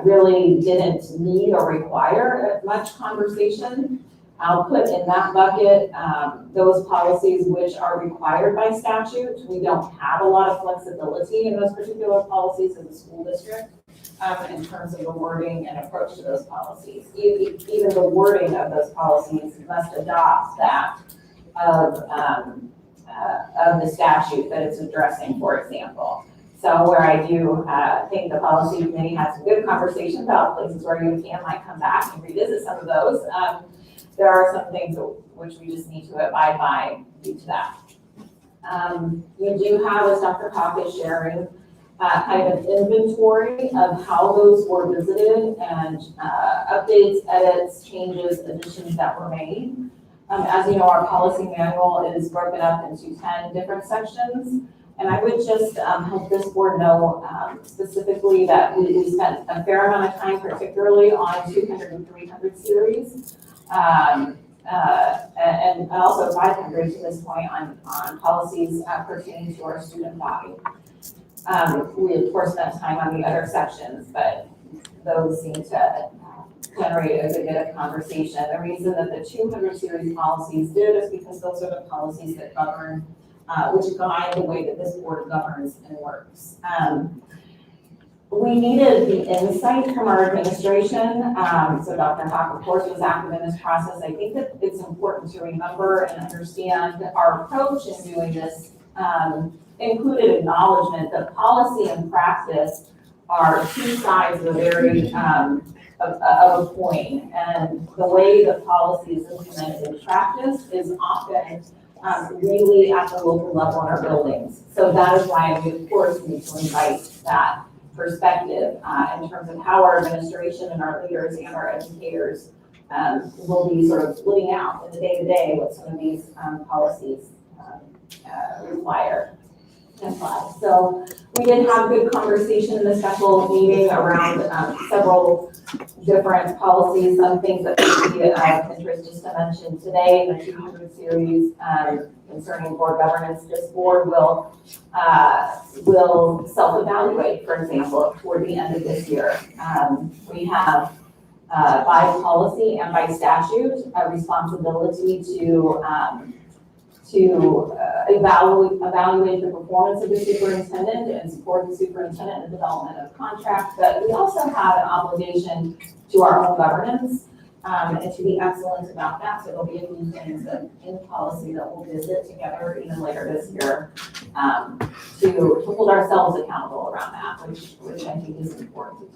really didn't need or require much conversation. I'll put in that bucket those policies which are required by statute. We don't have a lot of flexibility in those particular policies in the school district in terms of the wording and approach to those policies. Even the wording of those policies must adopt that of the statute that it's addressing, for example. So where I do think the policy committee has some good conversations about places where you might come back and revisit some of those. There are some things which we just need to abide by due to that. You do have, as Dr. Cock is sharing, kind of an inventory of how those were visited and updates, edits, changes, additions that were made. As you know, our policy manual is broken up into 10 different sections. And I would just help this board know specifically that we spent a fair amount of time, particularly on 200 and 300 series. And also 500 to this point on policies pertaining to our student body. We of course spent time on the other sections, but those seem to generate a good bit of conversation. The reason that the 200 series policies did is because those are the policies that govern, which guide the way that this board governs and works. We needed the insight from our administration. So Dr. Hawk, of course, was active in this process. I think that it's important to remember and understand our approach in doing this included acknowledgement that policy and practice are two sides of a very of a coin, and the way the policy is implemented in practice is often really at the local level in our buildings. So that is why we of course need to invite that perspective in terms of how our administration and our leaders and our educators will be sort of living out in the day-to-day what some of these policies require. So we did have good conversation in the special meeting around several different policies, some things that would be of interest just to mention today. The 200 series concerning board governance, this board will self-evaluate, for example, toward the end of this year. We have by policy and by statute a responsibility to evaluate the performance of the superintendent and support the superintendent in the development of contracts, but we also have an obligation to our own governance and to be excellent about that. So there'll be a few things in policy that we'll visit together even later this year to hold ourselves accountable around that, which I think is important.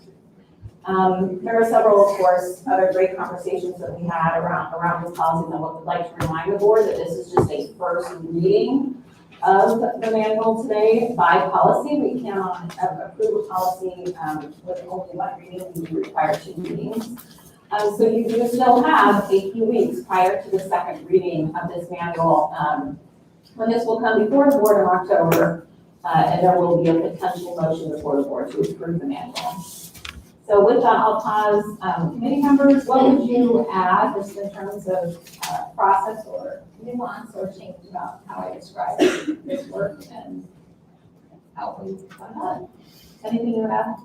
There are several, of course, other great conversations that we had around this policy, and I would like to remind the board that this is just a first reading of the manual today by policy. We cannot approve a policy with only one reading. We require 2 readings. So you do still have a few weeks prior to the second reading of this manual when this will come before the board in October, and there will be a potential motion before the board to approve the manual. So with that, I'll pause. Committee members, what would you add just in terms of process or nuance or change about how I describe this work and how we run that? Anything you would add?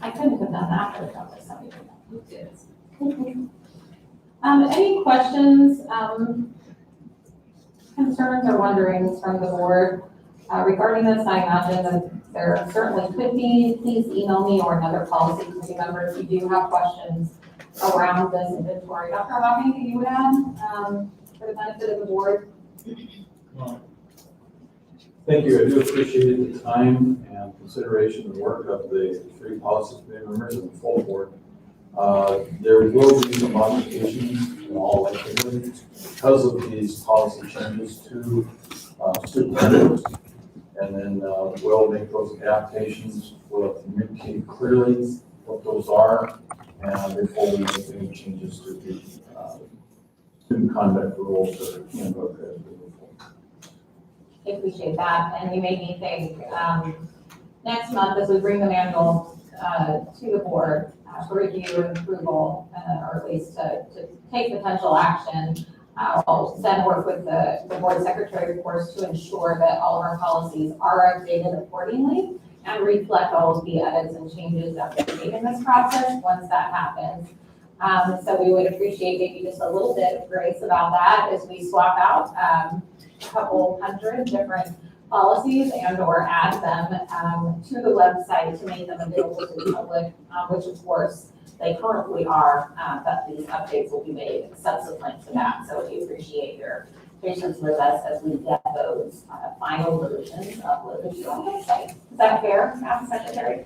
I couldn't have done that, but I felt like somebody did. Any questions, concerns, or wonderings from the board? Regarding this, I imagine that there certainly could be. Please email me or another policy committee member if you do have questions around this inventory. Dr. Hawk, anything you would add for the benefit of the board? Thank you. I do appreciate the time and consideration and work of the 3 policy committee members and the full board. There will be some modifications in all likelihood because of these policy changes to student handbooks. And then we'll make those adaptations. We'll communicate clearly what those are, and before we make any changes to the student conduct rules or handbook as we move forward. I appreciate that, and you made me think next month as we bring the manual to the board for review and approval, or at least to take potential action. I'll then work with the board secretary, of course, to ensure that all of our policies are updated accordingly and reflect all of the edits and changes that we've made in this process once that happens. So we would appreciate maybe just a little bit of grace about that as we swap out a couple hundred different policies and or add them to the website to make them available to the public, which of course they currently are, but these updates will be made subsequent to that. So we appreciate your patience with us as we get those final versions uploaded to our website. Is that fair, Madam Secretary?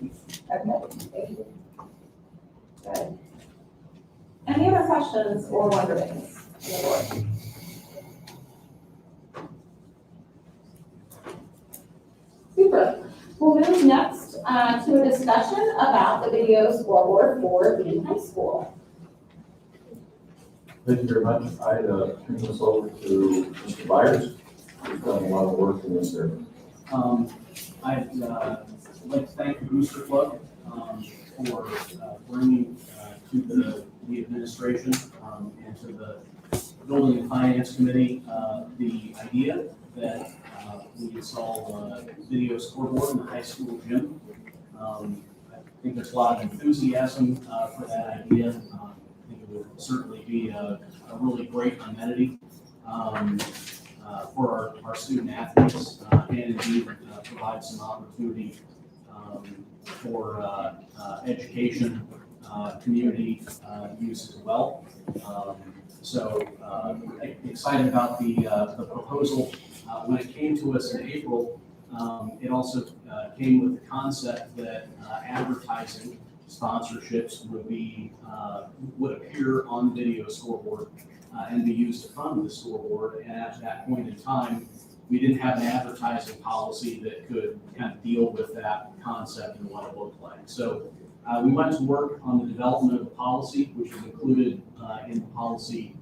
Okay, thank you. Good. Any other questions or wonderings from the board? move next to a discussion about the video scoreboard for the high school. Thank you very much. I'd turn this over to Mr. Byers, who's done a lot of work in this area. I'd like to thank the Booster Club for bringing to the administration and to the Building and Finance Committee the idea that we install a video scoreboard in the high school gym. I think there's a lot of enthusiasm for that idea. I think it would certainly be a really great amenity for our student athletes and indeed provide some opportunity for education, community use as well. So excited about the proposal. When it came to us in April, it also came with the concept that advertising sponsorships would appear on the video scoreboard and be used to fund the scoreboard. And at that point in time, we didn't have an advertising policy that could kind of deal with that concept and what it looked like. So we went to work on the development of the policy, which is included in the policy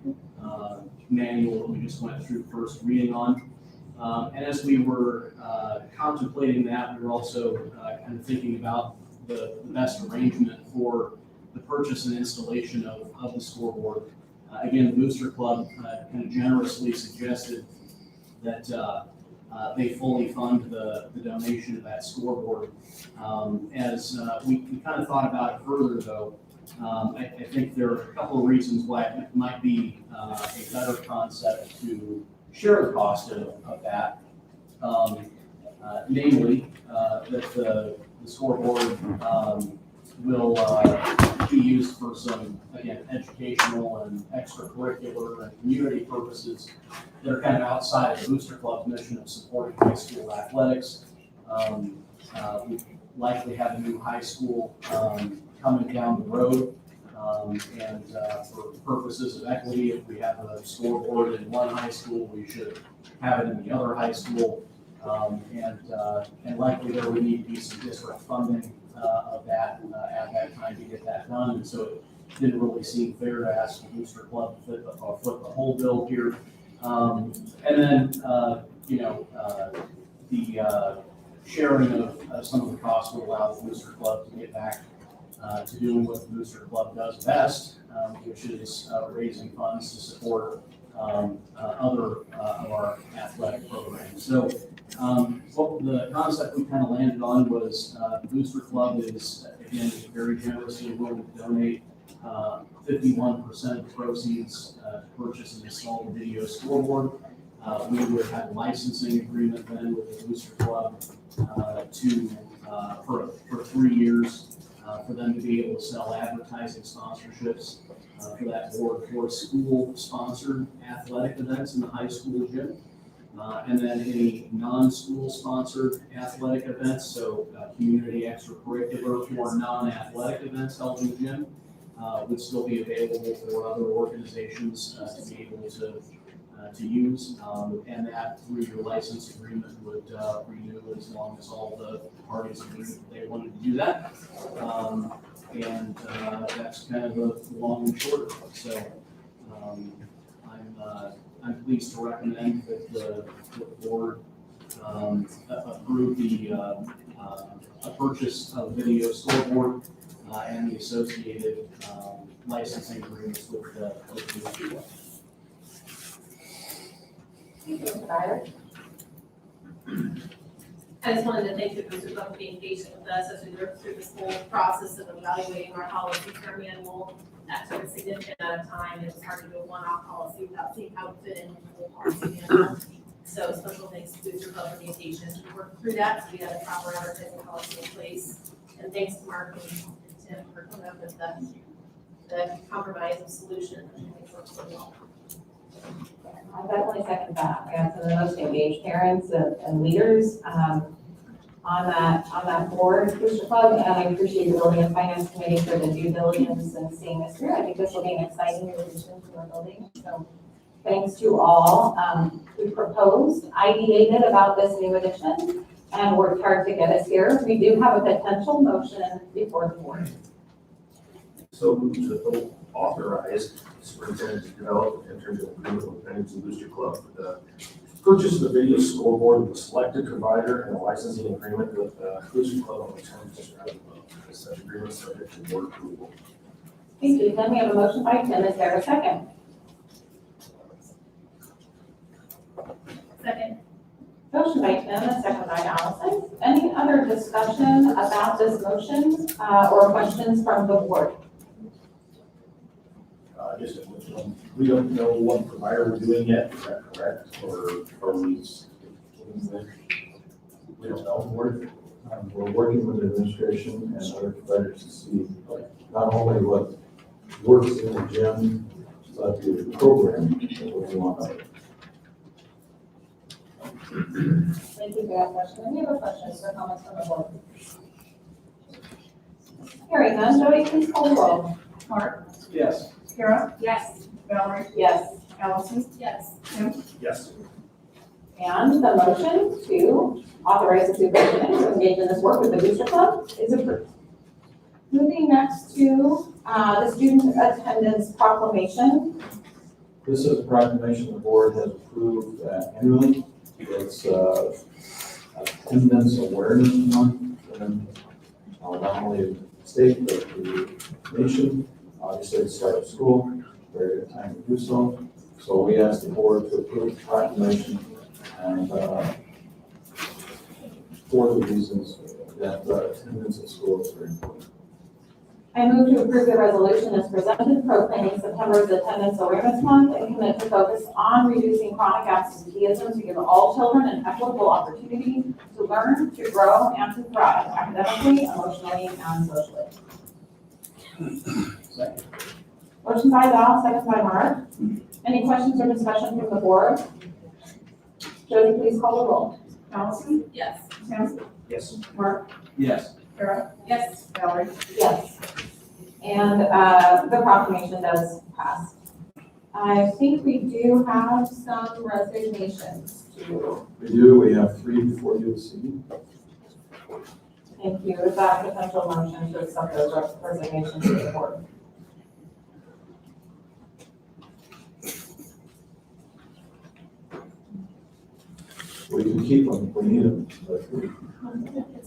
manual that we just went through first reading on. And as we were contemplating that, we were also kind of thinking about the best arrangement for the purchase and installation of the scoreboard. Again, the Booster Club kind of generously suggested that they fully fund the donation of that scoreboard. As we kind of thought about it further, though, I think there are a couple of reasons why it might be a better concept to share the cost of that. Namely, that the scoreboard will be used for some, again, educational and extracurricular and community purposes that are kind of outside of the Booster Club's mission of supporting high school athletics. We likely have a new high school coming down the road. And for purposes of equity, if we have a scoreboard in one high school, we should have it in the other high school. And likely there would need to be some district funding of that at that time to get that done. And so it didn't really seem fair to ask the Booster Club to foot the whole bill here. And then, the sharing of some of the costs will allow the Booster Club to get back to doing what the Booster Club does best, which is raising funds to support other of our athletic programs. So what the concept we kind of landed on was the Booster Club is, again, very generously willing to donate 51% of the proceeds to purchase and install the video scoreboard. We would have a licensing agreement then with the Booster Club for 3 years for them to be able to sell advertising sponsorships for that board for school-sponsored athletic events in the high school gym. And then any non-school sponsored athletic events, so community extracurricular or non-athletic events held in the gym would still be available for other organizations to be able to use. And that 3-year license agreement would renew as long as all the parties agreed that they wanted to do that. And that's kind of the long and short of it. So I'm pleased to recommend that the board approve a purchase of video scoreboard and the associated licensing agreements with the Booster. Thank you, Mr. Byers. I just wanted to thank the Booster Club for being patient with us as we worked through this whole process of evaluating our policy for our manual. That took a significant amount of time. It was hard to do a one-off policy without seeing how it fit in the whole policy manual. So special thanks to Booster Club for being patient. We worked through that, so we had a proper advertising policy in place. And thanks to Mark and Tim for coming up with the compromise and solution. I think it works really well. I definitely second that. We have some of the most engaged parents and leaders on that board, Booster Club, and I appreciate the Building and Finance Committee for the due diligence and seeing this through. I think this will be an exciting addition to our building. So thanks to all who proposed, ideated about this new addition. and worked hard to get us here. We do have a potential motion before the board. So move to authorize superintendent to develop and enter into agreement with Penny Booster Club for the purchase of the video scoreboard with a selected provider and a licensing agreement with Booster Club on the terms described above. Such agreement subject to board approval. Thank you. Then we have a motion by Tim. Is there a second? Second. Motion by Tim, a second by Allison. Any other discussion about this motion or questions from the board? Just, we don't know what provider we're doing yet, is that correct? Or are we don't know. We're working with administration and other providers to see not only what works in the gym, but the program that we want out of it. Thank you for that question. Any other questions or comments from the board? Hearing none, Jody, please call the roll. Mark? Yes. Kara? Yes. Valerie? Yes. Allison? Yes. Tim? Yes. And the motion to authorize the superintendent to engage in this work with the Booster Club is approved. Moving next to the student attendance proclamation. This is a proclamation the board has approved annually. It's attendance awareness month, and not only the state, but the nation. Obviously, the start of school, very good time to do so. So we asked the board to approve the proclamation, and for the reasons that attendance at school is very important. I move to approve the resolution as presented, proclaiming September as Attendance Awareness Month and commit to focus on reducing chronic absenteeism to give all children an equitable opportunity to learn, to grow, and to thrive academically, emotionally, and socially. Second. Motion by Val, second by Mark. Any questions or discussion from the board? Jody, please call the roll. Allison? Yes. Tim? Yes. Mark? Yes. Kara? Yes. Valerie? Yes. And the proclamation does pass. I think we do have some resignations to, We do. We have 3 before you this evening. thank you. Is that a potential motion to accept those resignations to the board? We can keep them if we need them. But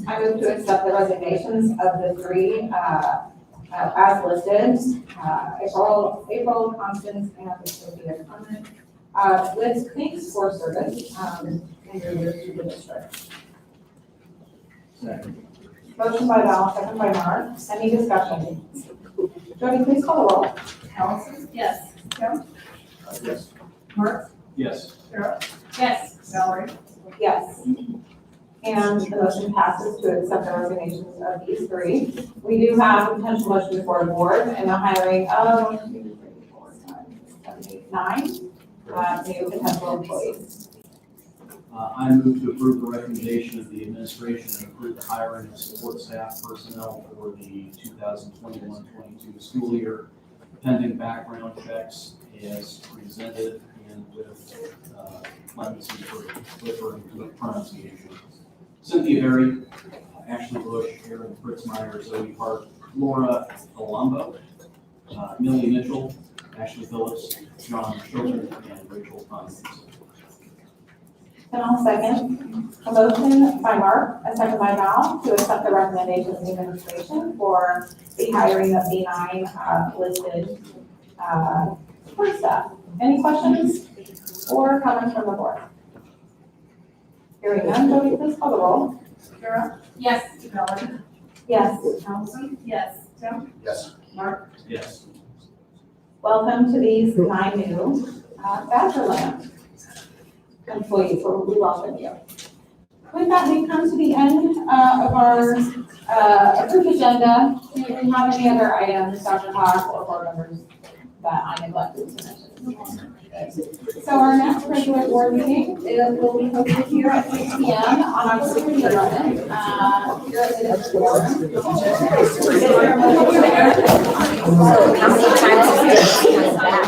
I move to accept the resignations of the 3 as listed, April, Constance, and Sophia Clement. Liz, thanks for service and your years to the district. Second. Motion by Val, second by Mark. Any discussion? Jody, please call the roll. Allison? Yes. Tim? Yes. Mark? Yes. Kara? Yes. Valerie? Yes. And the motion passes to accept the resignations of these 3. We do have a potential motion before the board and the hiring of 1, 2, 3, 4, 5, 6, 7, 8, 9 new potential employees. I move to approve the recommendation of the administration and approve the hiring of support staff personnel for the 2021-22 school year, pending background checks as presented and with clemency for pronunciation. Cynthia Berry, Ashley Bush, Aaron Fritzmeyer, Zoe Hart, Laura Colombo, Millie Mitchell, Ashley Phillips, John Schulter, and Rachel Thomas. And I'll second. A motion by Mark, a second by Val, to accept the recommendation of the administration for the hiring of the 9 listed support staff. Any questions or comments from the board? Hearing none, Jody, please call the roll. Kara? Yes. Valerie? Yes. Allison? Yes. Tim? Yes. Mark? Yes. Welcome to these 9 new Badgerland employees. We welcome you. With that, we've come to the end of our approved agenda. Do we have any other items, Dr. Hawk or board members, that I neglected to mention? So our next regular board meeting will be hosted here at 6 p.m. on October 11th. Here at the board. How many times is this back?